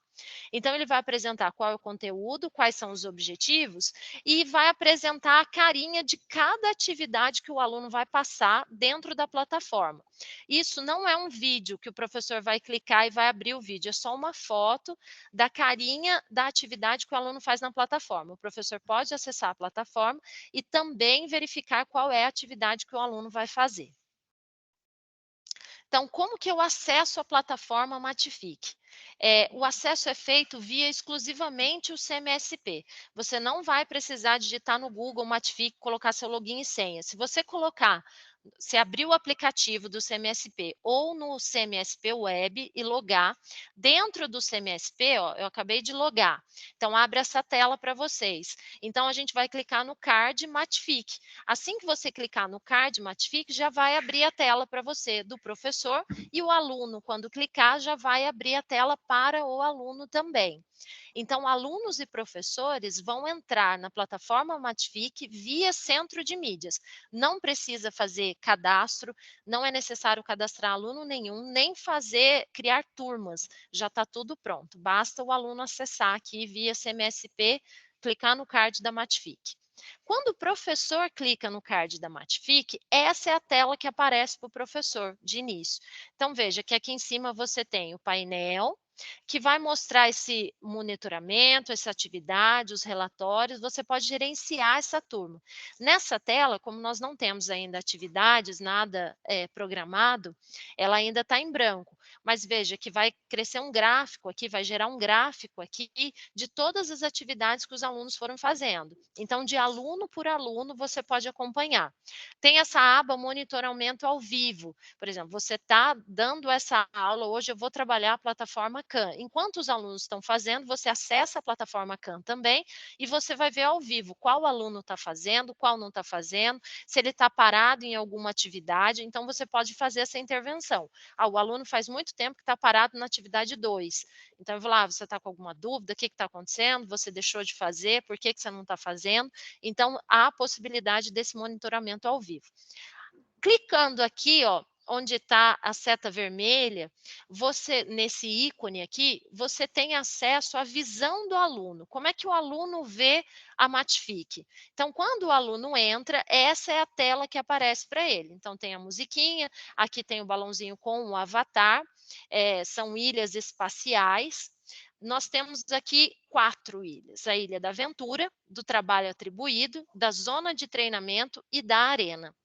Então, ele vai apresentar qual é o conteúdo, quais são os objetivos e vai apresentar a carinha de cada atividade que o aluno vai passar dentro da plataforma. Isso não é um vídeo que o professor vai clicar e vai abrir o vídeo, é só uma foto da carinha da atividade que o aluno faz na plataforma. O professor pode acessar a plataforma e também verificar qual é a atividade que o aluno vai fazer. Então, como que eu acesso a plataforma Matific? O acesso é feito via exclusivamente o CMSP. Você não vai precisar digitar no Google Matific, colocar seu login e senha. Se você abrir o aplicativo do CMSP ou no CMSP Web e logar, dentro do CMSP, ó, eu acabei de logar, então abre essa tela para vocês. Então, a gente vai clicar no card Matific. Assim que você clicar no card Matific, já vai abrir a tela para você do professor e o aluno, quando clicar, já vai abrir a tela para o aluno também. Então, alunos e professores vão entrar na plataforma Matific via centro de mídias. Não precisa fazer cadastro, não é necessário cadastrar aluno nenhum, nem criar turmas, já está tudo pronto. Basta o aluno acessar aqui via CMSP, clicar no card da Matific. Quando o professor clica no card da Matific, essa é a tela que aparece para o professor de início. Então, veja que aqui em cima você tem o painel, que vai mostrar esse monitoramento, essa atividade, os relatórios, você pode gerenciar essa turma. Nessa tela, como nós não temos ainda atividades, nada programado, ela ainda está em branco, mas veja que vai crescer um gráfico aqui, vai gerar um gráfico aqui de todas as atividades que os alunos foram fazendo. Então, de aluno por aluno, você pode acompanhar. Tem essa aba monitoramento ao vivo. Por exemplo, você está dando essa aula, hoje eu vou trabalhar a plataforma Khan. Enquanto os alunos estão fazendo, você acessa a plataforma Khan também e você vai ver ao vivo qual aluno está fazendo, qual não está fazendo, se ele está parado em alguma atividade, então você pode fazer essa intervenção. O aluno faz muito tempo que está parado na atividade 2. Então, eu vou lá, você está com alguma dúvida, o que está acontecendo, você deixou de fazer, por que você não está fazendo? Então, há a possibilidade desse monitoramento ao vivo. Clicando aqui, ó, onde está a seta vermelha, você, nesse ícone aqui, você tem acesso à visão do aluno. Como é que o aluno vê a Matific? Então, quando o aluno entra, essa é a tela que aparece para ele. Então, tem a musiquinha, aqui tem o balãozinho com o avatar, são ilhas espaciais. Nós temos aqui 4 ilhas: a Ilha da Aventura, do trabalho atribuído, da zona de treinamento e da arena.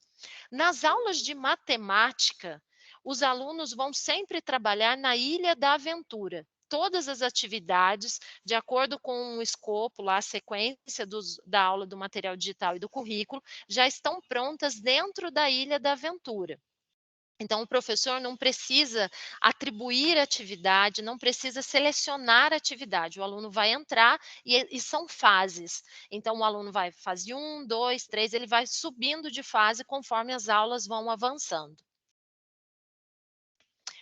Nas aulas de matemática, os alunos vão sempre trabalhar na Ilha da Aventura. Todas as atividades, de acordo com o escopo, lá, a sequência da aula do material digital e do currículo, já estão prontas dentro da Ilha da Aventura. Então, o professor não precisa atribuir atividade, não precisa selecionar atividade. O aluno vai entrar e são fases. Então, o aluno vai fase 1, 2, 3, ele vai subindo de fase conforme as aulas vão avançando.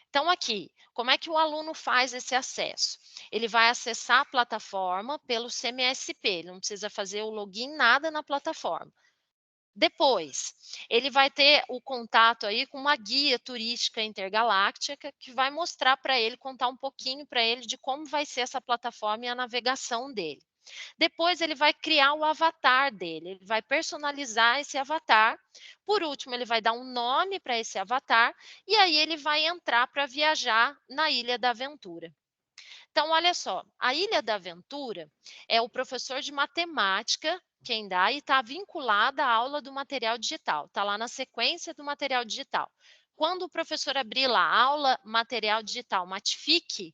Então, aqui, como é que o aluno faz esse acesso? Ele vai acessar a plataforma pelo CMSP, ele não precisa fazer o login, nada na plataforma. Depois, ele vai ter o contato aí com uma guia turística intergaláctica que vai mostrar para ele, contar um pouquinho para ele de como vai ser essa plataforma e a navegação dele. Depois, ele vai criar o avatar dele, ele vai personalizar esse avatar. Por último, ele vai dar um nome para esse avatar e aí ele vai entrar para viajar na Ilha da Aventura. Então, olha só, a Ilha da Aventura é o professor de matemática quem dá e está vinculada à aula do material digital, está lá na sequência do material digital. Quando o professor abrir lá a aula material digital Matific,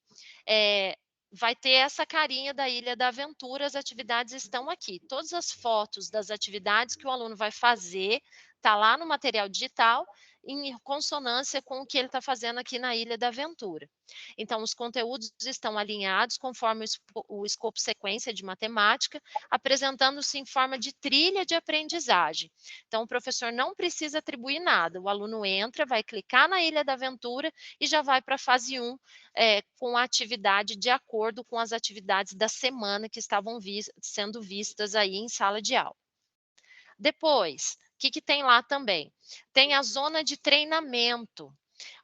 vai ter essa carinha da Ilha da Aventura, as atividades estão aqui. Todas as fotos das atividades que o aluno vai fazer, está lá no material digital, em consonância com o que ele está fazendo aqui na Ilha da Aventura. Então, os conteúdos estão alinhados conforme o escopo sequência de matemática, apresentando-se em forma de trilha de aprendizagem. Então, o professor não precisa atribuir nada. O aluno entra, vai clicar na Ilha da Aventura e já vai para a fase 1, com a atividade de acordo com as atividades da semana que estavam sendo vistas aí em sala de aula. Depois, o que tem lá também? Tem a zona de treinamento.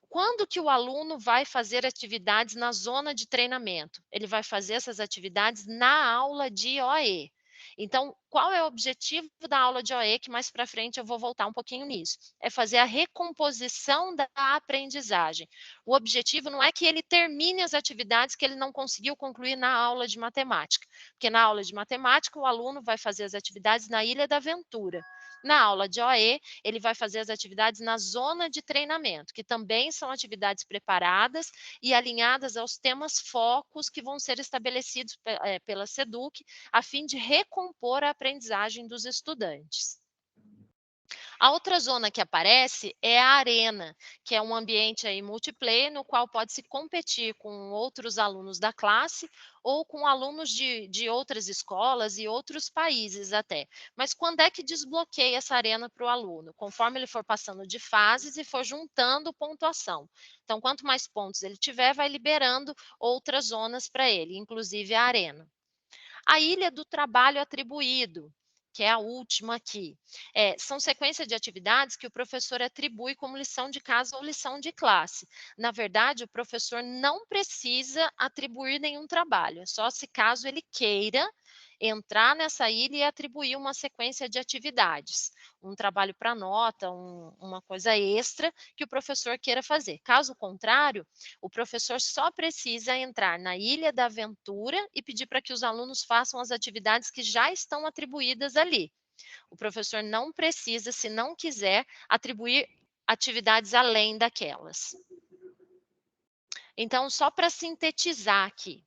Quando que o aluno vai fazer atividades na zona de treinamento? Ele vai fazer essas atividades na aula de OE. Então, qual é o objetivo da aula de OE, que mais para frente eu vou voltar um pouquinho nisso? É fazer a recomposição da aprendizagem. O objetivo não é que ele termine as atividades que ele não conseguiu concluir na aula de matemática, porque na aula de matemática o aluno vai fazer as atividades na Ilha da Aventura. Na aula de OE, ele vai fazer as atividades na zona de treinamento, que também são atividades preparadas e alinhadas aos temas focos que vão ser estabelecidos pela SEDUC, a fim de recompor a aprendizagem dos estudantes. A outra zona que aparece é a arena, que é um ambiente aí multiplayer, no qual pode-se competir com outros alunos da classe ou com alunos de outras escolas e outros países até. Mas quando é que desbloqueia essa arena para o aluno? Conforme ele for passando de fases e for juntando pontuação. Então, quanto mais pontos ele tiver, vai liberando outras zonas para ele, inclusive a arena. A ilha do trabalho atribuído, que é a última aqui, são sequência de atividades que o professor atribui como lição de casa ou lição de classe. Na verdade, o professor não precisa atribuir nenhum trabalho, é só se caso ele queira entrar nessa ilha e atribuir uma sequência de atividades, um trabalho para nota, uma coisa extra que o professor queira fazer. Caso contrário, o professor só precisa entrar na Ilha da Aventura e pedir para que os alunos façam as atividades que já estão atribuídas ali. O professor não precisa, se não quiser, atribuir atividades além daquelas. Então, só para sintetizar aqui,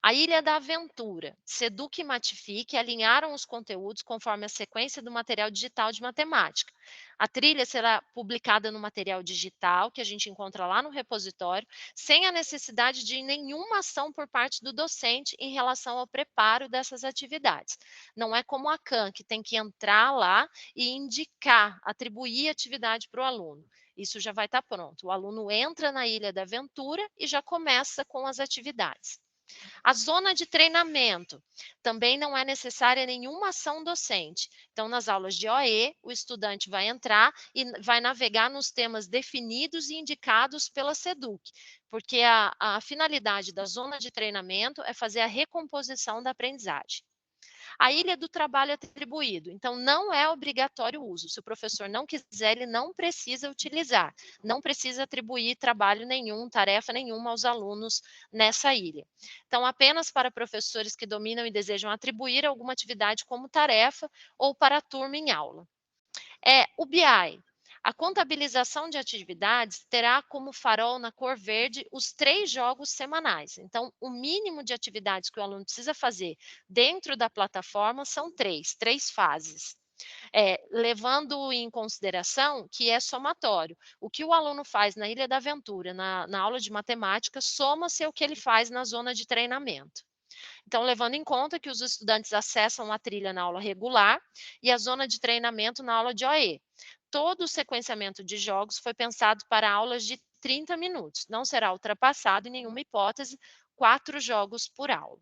a Ilha da Aventura, Seduc e Matifique alinharam os conteúdos conforme a sequência do material digital de matemática. A trilha será publicada no material digital, que a gente encontra lá no repositório, sem a necessidade de nenhuma ação por parte do docente em relação ao preparo dessas atividades. Não é como a CAN, que tem que entrar lá e indicar, atribuir atividade para o aluno. Isso já vai estar pronto. O aluno entra na Ilha da Aventura e já começa com as atividades. A zona de treinamento também não é necessária nenhuma ação docente. Então, nas aulas de OE, o estudante vai entrar e vai navegar nos temas definidos e indicados pela SEDUC, porque a finalidade da zona de treinamento é fazer a recomposição da aprendizagem. A ilha do trabalho atribuído, então não é obrigatório o uso. Se o professor não quiser, ele não precisa utilizar, não precisa atribuir trabalho nenhum, tarefa nenhuma aos alunos nessa ilha. Então, apenas para professores que dominam e desejam atribuir alguma atividade como tarefa ou para a turma em aula. O BI. A contabilização de atividades terá como farol na cor verde os 3 jogos semanais. Então, o mínimo de atividades que o aluno precisa fazer dentro da plataforma são 3 fases. Levando em consideração que é somatório. O que o aluno faz na Ilha da Aventura, na aula de matemática, soma-se ao que ele faz na zona de treinamento. Então, levando em conta que os estudantes acessam a trilha na aula regular e a zona de treinamento na aula de OE. Todo o sequenciamento de jogos foi pensado para aulas de 30 minutos. Não será ultrapassado em nenhuma hipótese 4 jogos por aula.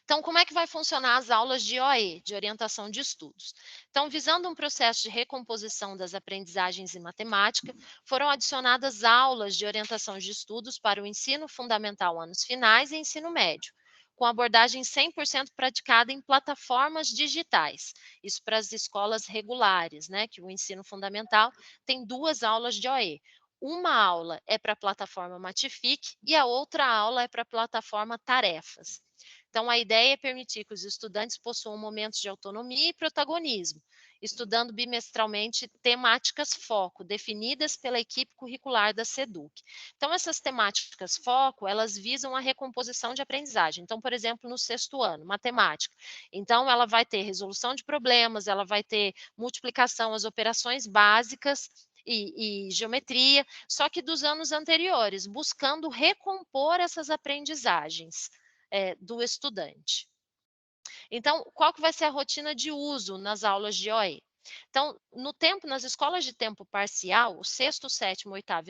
Então, como é que vai funcionar as aulas de OE, de orientação de estudos? Então, visando um processo de recomposição das aprendizagens em matemática, foram adicionadas aulas de orientação de estudos para o ensino fundamental anos finais e ensino médio, com abordagem 100% praticada em plataformas digitais. Isso para as escolas regulares, né, que o ensino fundamental tem 2 aulas de OE. Uma aula é para a plataforma Matifique e a outra aula é para a plataforma Tarefas. Então, a ideia é permitir que os estudantes possuam momentos de autonomia e protagonismo, estudando bimestralmente temáticas foco, definidas pela equipe curricular da SEDUC. Então, essas temáticas foco, elas visam a recomposição de aprendizagem. Então, por exemplo, no 6º ano, matemática. Então, ela vai ter resolução de problemas, ela vai ter multiplicação, as operações básicas, e geometria, só que dos anos anteriores, buscando recompor essas aprendizagens do estudante. Então, qual que vai ser a rotina de uso nas aulas de OE? Então, nas escolas de tempo parcial, o 6º, 7º, 8º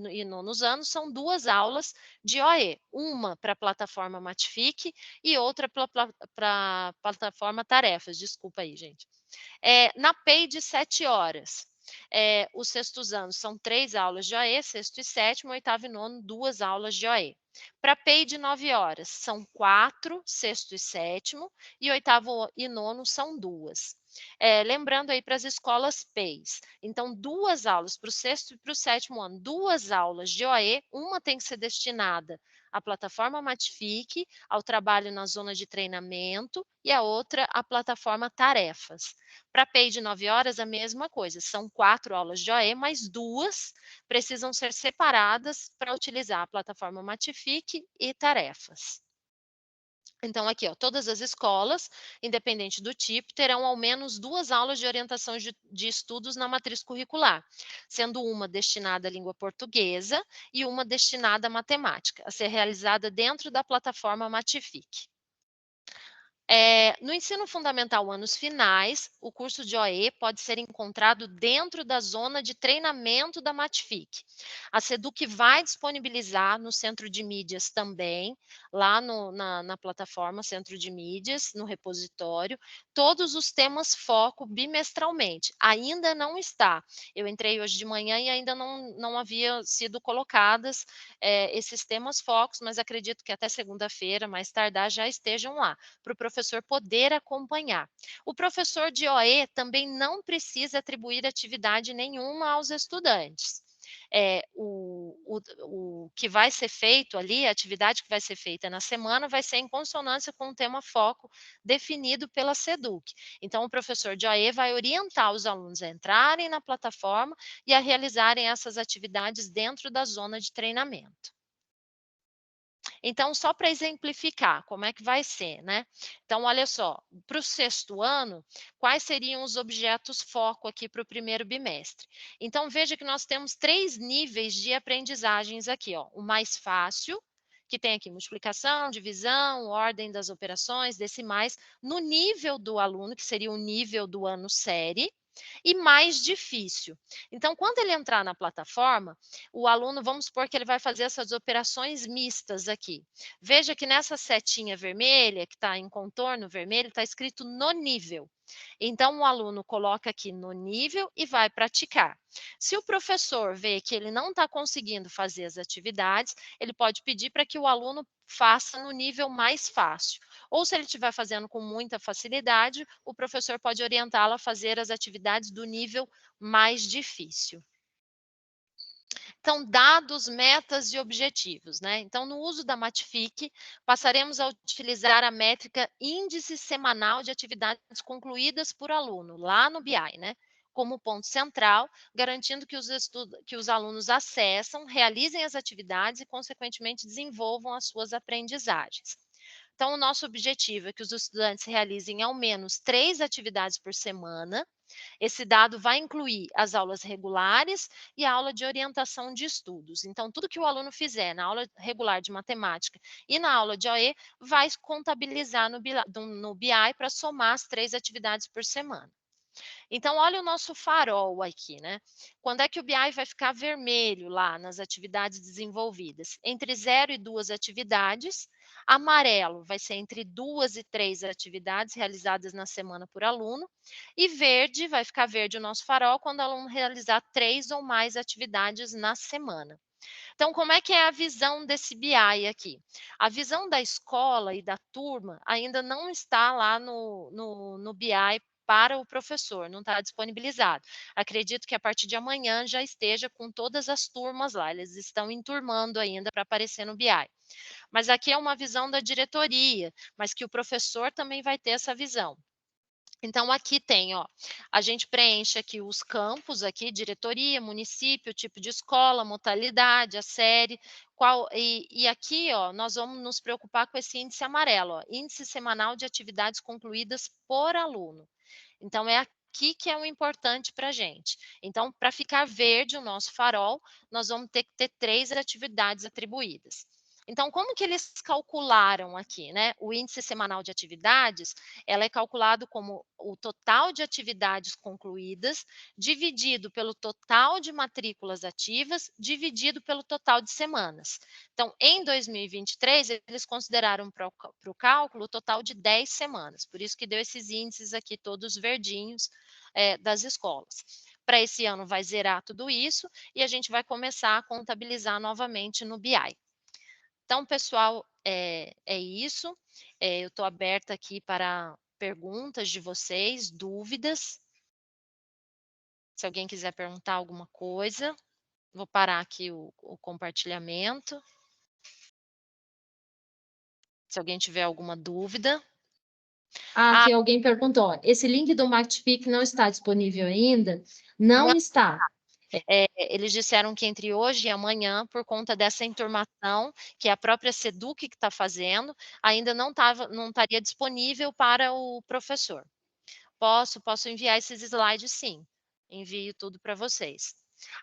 e 9º anos são 2 aulas de OE, uma para a plataforma Matifique e outra para a plataforma Tarefas, desculpa aí, gente. Na PEI de 7 horas, os 6º anos são 3 aulas de OE, 6º e 7º, 8º e 9º, 2 aulas de OE. Para PEI de 9 horas, são 4, 6º e 7º, e 8º e 9º são 2. Lembrando aí para as escolas PEIs, então 2 aulas para o 6º e para o 7º ano, 2 aulas de OE, uma tem que ser destinada à plataforma Matifique, ao trabalho na zona de treinamento, e a outra à plataforma Tarefas. Para PEI de 9 horas, a mesma coisa, são 4 aulas de OE, mas 2 precisam ser separadas para utilizar a plataforma Matifique e Tarefas. Então, aqui, todas as escolas, independente do tipo, terão ao menos 2 aulas de orientação de estudos na matriz curricular, sendo uma destinada à língua portuguesa e uma destinada à matemática, a ser realizada dentro da plataforma Matifique. No ensino fundamental anos finais, o curso de OE pode ser encontrado dentro da zona de treinamento da Matific. A SEDUC vai disponibilizar no centro de mídias também, lá na plataforma Centro de Mídias, no repositório, todos os temas foco bimestralmente. Ainda não está. Eu entrei hoje de manhã e ainda não havia sido colocadas esses temas focos, mas acredito que até segunda-feira, mais tardar, já estejam lá, para o professor poder acompanhar. O professor de OE também não precisa atribuir atividade nenhuma aos estudantes. O que vai ser feito ali, a atividade que vai ser feita na semana, vai ser em consonância com o tema foco definido pela SEDUC. Então, o professor de OE vai orientar os alunos a entrarem na plataforma e a realizarem essas atividades dentro da zona de treinamento. Então, só para exemplificar como é que vai ser, né? Então, olha só, para o 6º ano, quais seriam os objetos foco aqui para o 1º bimestre? Então, veja que nós temos 3 níveis de aprendizagens aqui, ó. O mais fácil, que tem aqui multiplicação, divisão, ordem das operações, decimais, no nível do aluno, que seria o nível do ano série, e mais difícil. Então, quando ele entrar na plataforma, o aluno, vamos supor que ele vai fazer essas operações mistas aqui. Veja que nessa setinha vermelha, que está em contorno vermelho, está escrito no nível. Então, o aluno coloca aqui no nível e vai praticar. Se o professor vê que ele não está conseguindo fazer as atividades, ele pode pedir para que o aluno faça no nível mais fácil. Ou se ele estiver fazendo com muita facilidade, o professor pode orientá-lo a fazer as atividades do nível mais difícil. Então, dados, metas e objetivos, né? Então, no uso da Matific, passaremos a utilizar a métrica índice semanal de atividades concluídas por aluno, lá no BI, né? Como ponto central, garantindo que os alunos acessam, realizem as atividades e, consequentemente, desenvolvam as suas aprendizagens. Então, o nosso objetivo é que os estudantes realizem ao menos 3 atividades por semana. Esse dado vai incluir as aulas regulares e a aula de orientação de estudos. Então, tudo que o aluno fizer na aula regular de matemática e na aula de OE vai contabilizar no BI para somar as 3 atividades por semana. Então, olha o nosso farol aqui, né? Quando é que o BI vai ficar vermelho lá nas atividades desenvolvidas? Entre 0 e 2 atividades. Amarelo vai ser entre 2 e 3 atividades realizadas na semana por aluno. E verde, vai ficar verde o nosso farol quando o aluno realizar 3 ou mais atividades na semana. Então, como é que é a visão desse BI aqui? A visão da escola e da turma ainda não está lá no BI para o professor, não está disponibilizado. Acredito que a partir de amanhã já esteja com todas as turmas lá, eles estão enturmando ainda para aparecer no BI. Mas aqui é uma visão da diretoria, mas que o professor também vai ter essa visão. Então, aqui tem, ó, a gente preenche aqui os campos, aqui, diretoria, município, tipo de escola, modalidade, a série, e aqui, ó, nós vamos nos preocupar com esse índice amarelo, ó, índice semanal de atividades concluídas por aluno. Então, é aqui que é o importante para a gente. Então, para ficar verde o nosso farol, nós vamos ter que ter 3 atividades atribuídas. Então, como que eles calcularam aqui, né? O índice semanal de atividades, ela é calculado como o total de atividades concluídas, dividido pelo total de matrículas ativas, dividido pelo total de semanas. Então, em 2023, eles consideraram para o cálculo o total de 10 semanas, por isso que deu esses índices aqui todos verdinhos das escolas. Para esse ano vai zerar tudo isso e a gente vai começar a contabilizar novamente no BI. Então, pessoal, é isso. Eu estou aberta aqui para perguntas de vocês, dúvidas. Se alguém quiser perguntar alguma coisa, vou parar aqui o compartilhamento. Se alguém tiver alguma dúvida. Aqui alguém perguntou, esse link do Matific não está disponível ainda? Não está. Eles disseram que entre hoje e amanhã, por conta dessa enturmação, que é a própria SEDUC que está fazendo, ainda não estaria disponível para o professor. Posso enviar esses slides, sim. Envio tudo para vocês.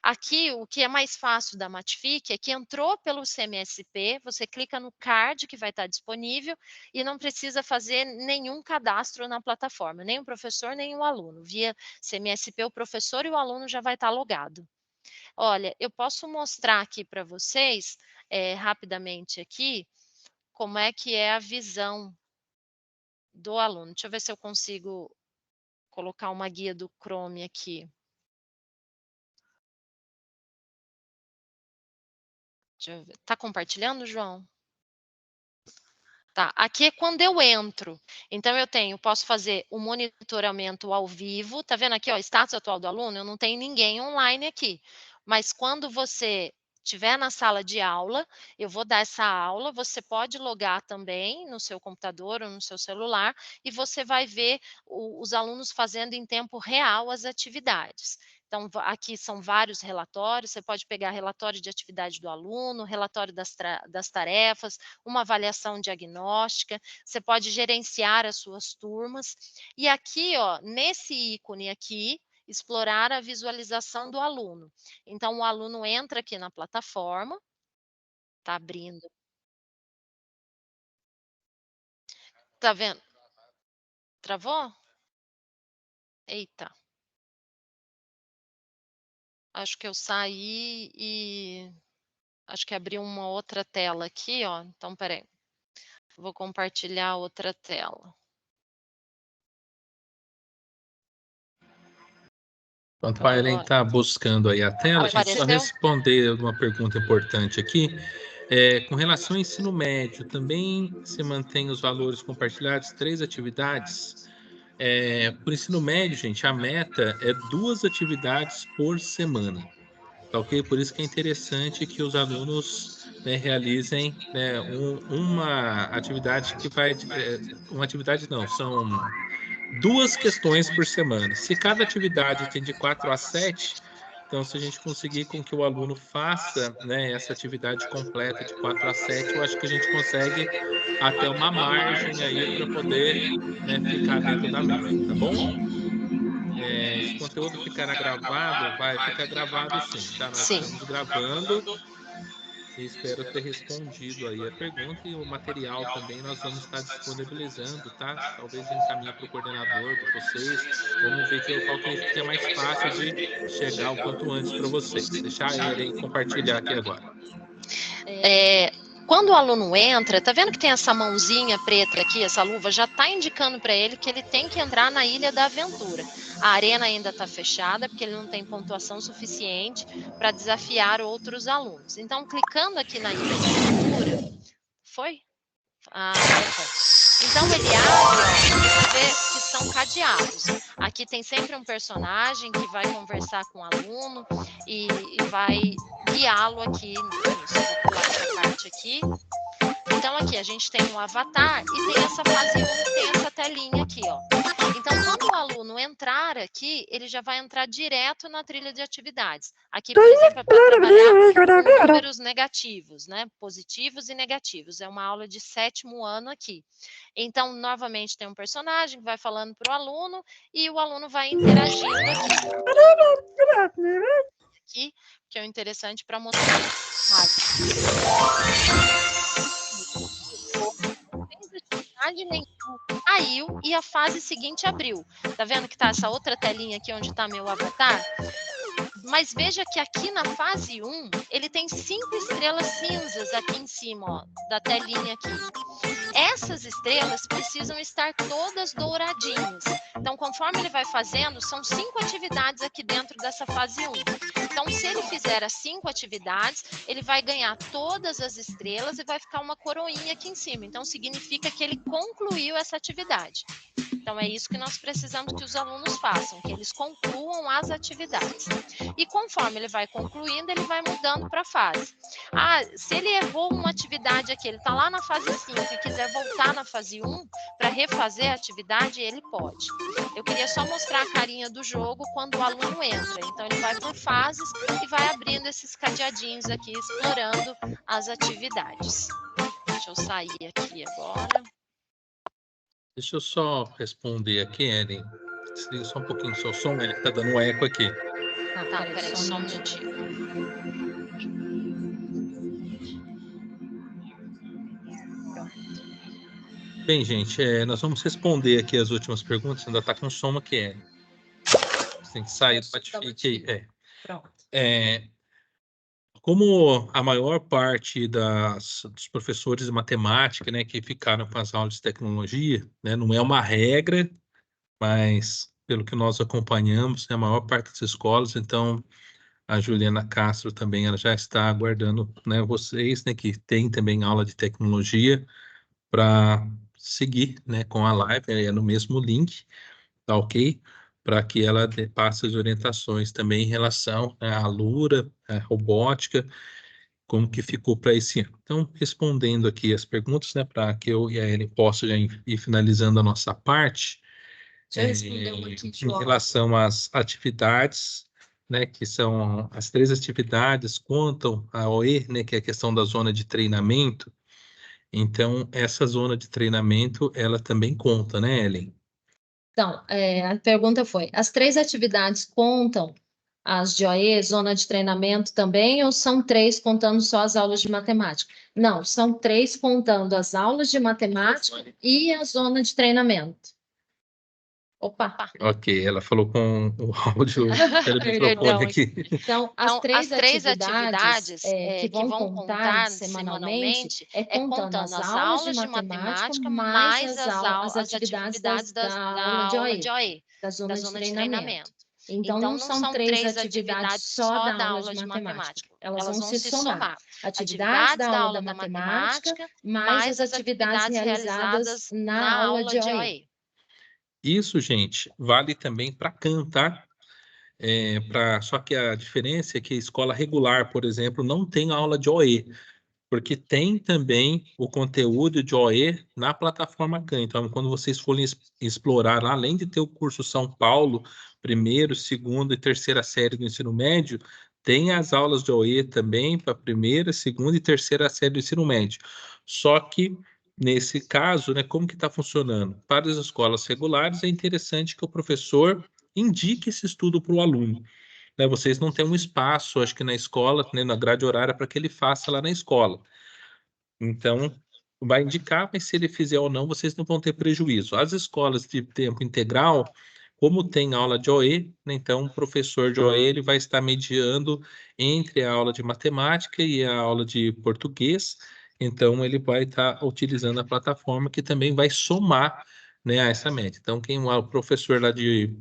Aqui, o que é mais fácil da Matific é que entrou pelo CMSP, você clica no card que vai estar disponível e não precisa fazer nenhum cadastro na plataforma, nem o professor, nem o aluno. Via CMSP, o professor e o aluno já vai estar logado. Olha, eu posso mostrar aqui para vocês, rapidamente aqui, como é que é a visão do aluno. Deixa eu ver se eu consigo colocar uma guia do Chrome aqui. Deixa eu ver. Tá compartilhando, João? Tá, aqui é quando eu entro. Então, posso fazer o monitoramento ao vivo. Tá vendo aqui, ó, status atual do aluno? Eu não tenho ninguém online aqui. Mas quando você estiver na sala de aula, eu vou dar essa aula. Você pode logar também no seu computador ou no seu celular e você vai ver os alunos fazendo em tempo real as atividades. Então, aqui são vários relatórios. Você pode pegar relatório de atividade do aluno, relatório das tarefas, uma avaliação diagnóstica, você pode gerenciar as suas turmas. E aqui, ó, nesse ícone aqui, explorar a visualização do aluno. Então, o aluno entra aqui na plataforma, tá abrindo. Tá vendo? Travou? Eita. Acho que eu saí e acho que abriu uma outra tela aqui, ó. Então, espera aí. Vou compartilhar outra tela. Enquanto a Ellen está buscando aí a tela, deixa eu só responder uma pergunta importante aqui. Com relação ao ensino médio, também se mantém os valores compartilhados, 3 atividades? Por ensino médio, gente, a meta é 2 atividades por semana. Tá ok? Por isso que é interessante que os alunos, né, realizem, né, uma atividade que vai... uma atividade não, são 2 questões por semana. Se cada atividade tem de 4 a 7, então se a gente conseguir com que o aluno faça, né, essa atividade completa de 4 a 7, eu acho que a gente consegue até uma margem aí para poder, né, ficar dentro da meta, tá bom? Esse conteúdo ficará gravado? Vai ficar gravado sim, tá? Nós estamos gravando e espero ter respondido aí a pergunta e o material também nós vamos estar disponibilizando, tá? Talvez encaminhe para o coordenador de vocês. Vamos ver qual que é mais fácil de chegar o quanto antes para vocês. Deixar ele compartilhar aqui agora. Quando o aluno entra, tá vendo que tem essa mãozinha preta aqui, essa luva, já está indicando para ele que ele tem que entrar na Ilha da Aventura. A arena ainda está fechada, porque ele não tem pontuação suficiente para desafiar outros alunos. Então, clicando aqui na Ilha da Aventura... Foi? Então, ele abre, você vê que são cadeados. Aqui tem sempre um personagem que vai conversar com o aluno e vai guiá-lo aqui nisso. Vou pular essa parte aqui. Então, aqui a gente tem um avatar e tem essa fase 1, tem essa telinha aqui, ó. Então, quando o aluno entrar aqui, ele já vai entrar direto na trilha de atividades. Aqui, por exemplo, é para trabalhar com números negativos, né? Positivos e negativos. É uma aula de 7º ano aqui. Então, novamente, tem um personagem que vai falando para o aluno e o aluno vai interagindo aqui, que é o interessante para mostrar. Caiu e a fase seguinte abriu. Tá vendo que tá essa outra telinha aqui onde tá meu avatar? Mas veja que aqui na fase 1, ele tem 5 estrelas cinzas aqui em cima, ó, da telinha aqui. Essas estrelas precisam estar todas douradinhas. Então, conforme ele vai fazendo, são 5 atividades aqui dentro dessa fase 1. Então, se ele fizer as 5 atividades, ele vai ganhar todas as estrelas e vai ficar uma coroinha aqui em cima. Então, significa que ele concluiu essa atividade. Então, é isso que nós precisamos que os alunos façam, que eles concluam as atividades. E conforme ele vai concluindo, ele vai mudando para a fase. Se ele errou uma atividade aqui, ele está lá na fase 5 e quiser voltar na fase 1 para refazer a atividade, ele pode. Eu queria só mostrar a carinha do jogo quando o aluno entra. Então, ele vai por fases e vai abrindo esses cadeadinhos aqui, explorando as atividades. Deixa eu sair aqui agora. Deixa eu só responder aqui, Ellen. Desliga só um pouquinho o seu som, ele está dando um eco aqui. Tá, peraí, só um minutinho. Bem, gente, nós vamos responder aqui as últimas perguntas. Ainda está com som aqui, Você tem que sair do Matifique aí. Pronto. Como a maior parte dos professores de matemática, né, que ficaram com as aulas de tecnologia, né, não é uma regra, mas pelo que nós acompanhamos, é a maior parte das escolas, então a Juliana Castro também ela já está aguardando, né, vocês, né, que tem também aula de tecnologia para seguir, né, com a live, é no mesmo link, tá ok? Para que ela passe as orientações também em relação, né, à Lura, à robótica, como que ficou para esse ano. Então, respondendo aqui as perguntas, né, para que eu e a Ellen possam já ir finalizando a nossa parte, em relação às atividades, né, que são as 3 atividades, contam a OE, né, que é a questão da zona de treinamento. Então, essa zona de treinamento, ela também conta, né, Ellen? Então, a pergunta foi: as 3 atividades contam as de OE, zona de treinamento também, ou são 3 contando só as aulas de matemática? Não, são 3 contando as aulas de matemática e a zona de treinamento. Opa! Ok, ela falou com o áudio pelo microfone aqui. Então, as 3 atividades que vão contar semanalmente contando as aulas de matemática mais as atividades da aula de OE, da zona de treinamento. Então, não são 3 atividades só da aula de matemática. Elas vão se somar. Atividades da aula da matemática mais as atividades realizadas na aula de OE. Isso, gente, vale também para Khan, tá? Só que a diferença é que a escola regular, por exemplo, não tem aula de OE, porque tem também o conteúdo de OE na plataforma Khan. Então, quando vocês forem explorar, além de ter o curso São Paulo, primeiro, segundo e terceira série do ensino médio, tem as aulas de OE também para primeira, segunda e terceira série do ensino médio. Só que, nesse caso, né, como que está funcionando? Para as escolas regulares, é interessante que o professor indique esse estudo para o aluno, né? Vocês não têm um espaço, acho que na escola, né, na grade horária, para que ele faça lá na escola. Então, vai indicar, mas se ele fizer ou não, vocês não vão ter prejuízo. As escolas de tempo integral, como tem aula de OE, né, então o professor de OE ele vai estar mediando entre a aula de matemática e a aula de português, então ele vai estar utilizando a plataforma que também vai somar, né, a essa média. Então, quem é o professor lá de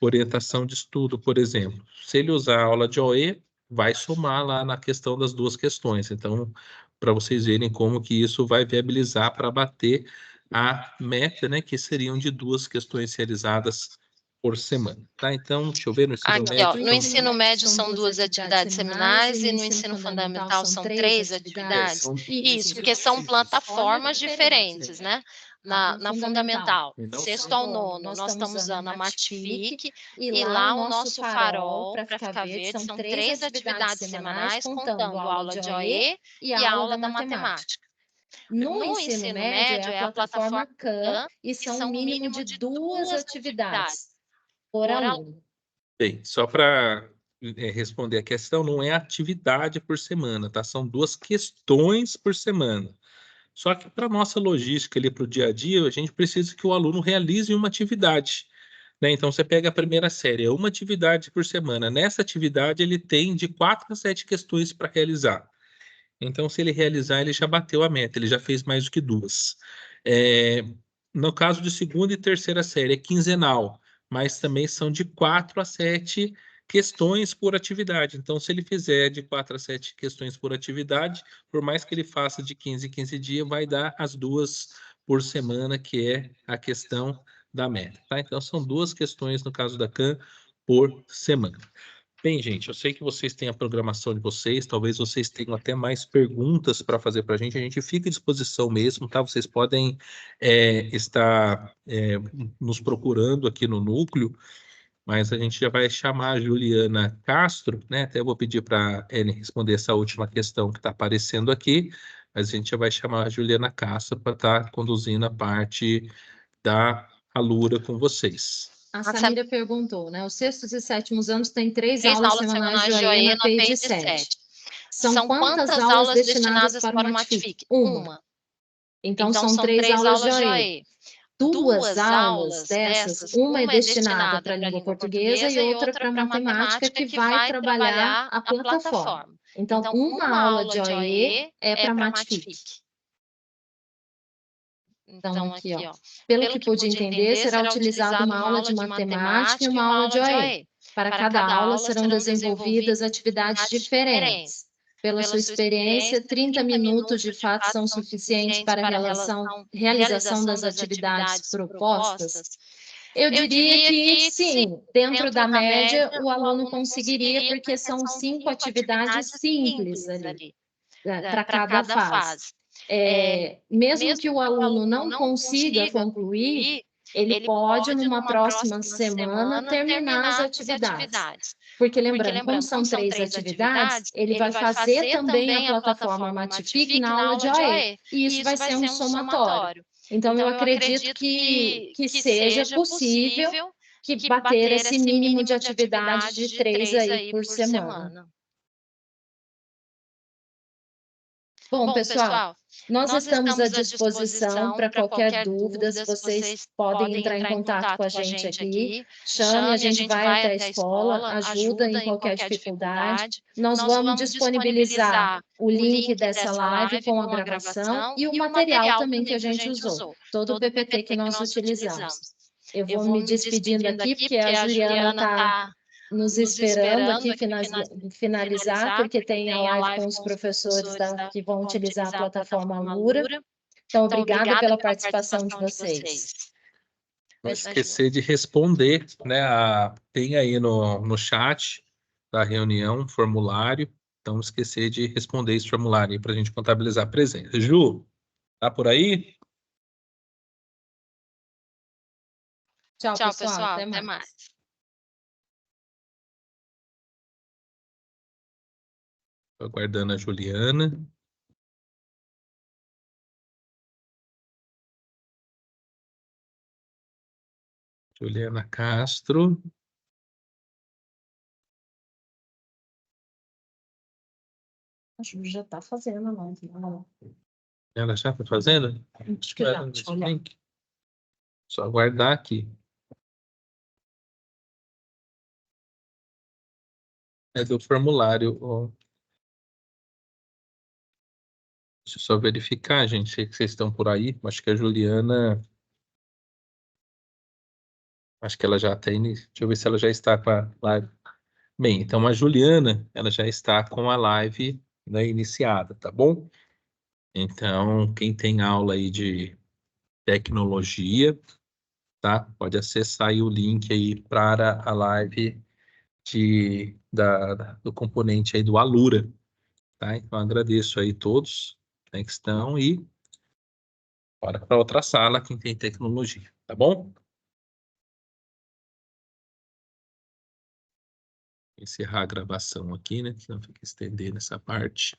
orientação de estudo, por exemplo, se ele usar a aula de OE, vai somar lá na questão das 2 questões. Então, para vocês verem como que isso vai viabilizar para bater a meta, né, que seriam de 2 questões realizadas por semana, tá? Então, deixa eu ver no ensino Aqui, médio. ó, no ensino médio são 2 atividades seminais e no ensino fundamental são 3 atividades. Isso, porque são plataformas diferentes, né? Na fundamental, sexto ao nono, nós estamos usando a Matific e lá o nosso farol, para ficar verde, são 3 atividades semanais contando a aula de OE e a aula da matemática. No ensino médio é a plataforma Khan e são um mínimo de 2 atividades por aluno. Bem, só para responder a questão, não é atividade por semana, tá? São 2 questões por semana. Só que para nossa logística ali para o dia a dia, a gente precisa que o aluno realize uma atividade, né? Então você pega a primeira série, é uma atividade por semana. Nessa atividade ele tem de 4 a 7 questões para realizar. Então, se ele realizar, ele já bateu a meta, ele já fez mais do que 2. No caso de segunda e terceira série, é quinzenal, mas também são de 4 a 7 questões por atividade. Então, se ele fizer de 4 a 7 questões por atividade, por mais que ele faça de 15 em 15 dias, vai dar as 2 por semana, que é a questão da meta, tá? Então, são 2 questões, no caso da CAN, por semana. Bem, gente, eu sei que vocês têm a programação de vocês, talvez vocês tenham até mais perguntas para fazer para a gente fica à disposição mesmo, tá? Vocês podem estar nos procurando aqui no núcleo, mas a gente já vai chamar a Juliana Castro, né? Até eu vou pedir para ela responder essa última questão que está aparecendo aqui, mas a gente já vai chamar a Juliana Castro para estar conduzindo a parte da Alura com vocês. A Samira perguntou, né? Os sextos e sétimos anos têm 3 aulas semanais de OAE na page 7. São quantas aulas destinadas para o Matific? Uma. Então, são 3 aulas de OAE. 2 aulas dessas, uma é destinada para a língua portuguesa e outra para matemática, que vai trabalhar a plataforma. Então, uma aula de OAE é para Matific. Então, aqui, ó. Pelo que pude entender, será utilizada uma aula de matemática e uma aula de OAE. Para cada aula serão desenvolvidas atividades diferentes. Pela sua experiência, 30 minutos de fato são suficientes para a realização das atividades propostas? Eu diria que sim, dentro da média o aluno conseguiria, porque são 5 atividades simples ali, para cada fase. Mesmo que o aluno não consiga concluir, ele pode, numa próxima semana, terminar as atividades. Porque, lembrando, como são 3 atividades, ele vai fazer também a plataforma Matific na aula de OAE, e isso vai ser um somatório. Então, eu acredito que seja possível que bater esse mínimo de atividade de 3 aí por semana. Bom, pessoal, nós estamos à disposição para qualquer dúvida. Vocês podem entrar em contato com a gente aqui. Chame, a gente vai até a escola, ajuda em qualquer dificuldade. Nós vamos disponibilizar o link dessa live com a gravação e o material também que a gente usou, todo o PPT que nós utilizamos. Eu vou me despedindo aqui, porque a Juliana está nos esperando aqui finalizar, porque tem a live com os professores que vão utilizar a plataforma Alura. Então, obrigada pela participação de vocês. Não esquecer de responder, né? Tem aí no chat da reunião um formulário, então não esquecer de responder esse formulário aí para a gente contabilizar a presença. Ju, tá por aí? Tchau, pessoal. Até mais. Estou aguardando a Juliana. Juliana Castro. A Ju já está fazendo, não. Ela já está fazendo? Acho que já. Só aguardar aqui. É do formulário. Deixa eu só verificar, gente. Sei que vocês estão por aí. Acho que a Juliana. Acho que ela já tem. Deixa eu ver se ela já está com a live. Bem, então a Juliana, ela já está com a live, né, iniciada, tá bom? Então, quem tem aula aí de tecnologia, tá? Pode acessar aí o link aí para a live do componente aí do Alura, tá? Então, agradeço aí todos, né, que estão e bora para outra sala, quem tem tecnologia, tá bom? Encerrar a gravação aqui, né? Senão fica estendendo essa parte.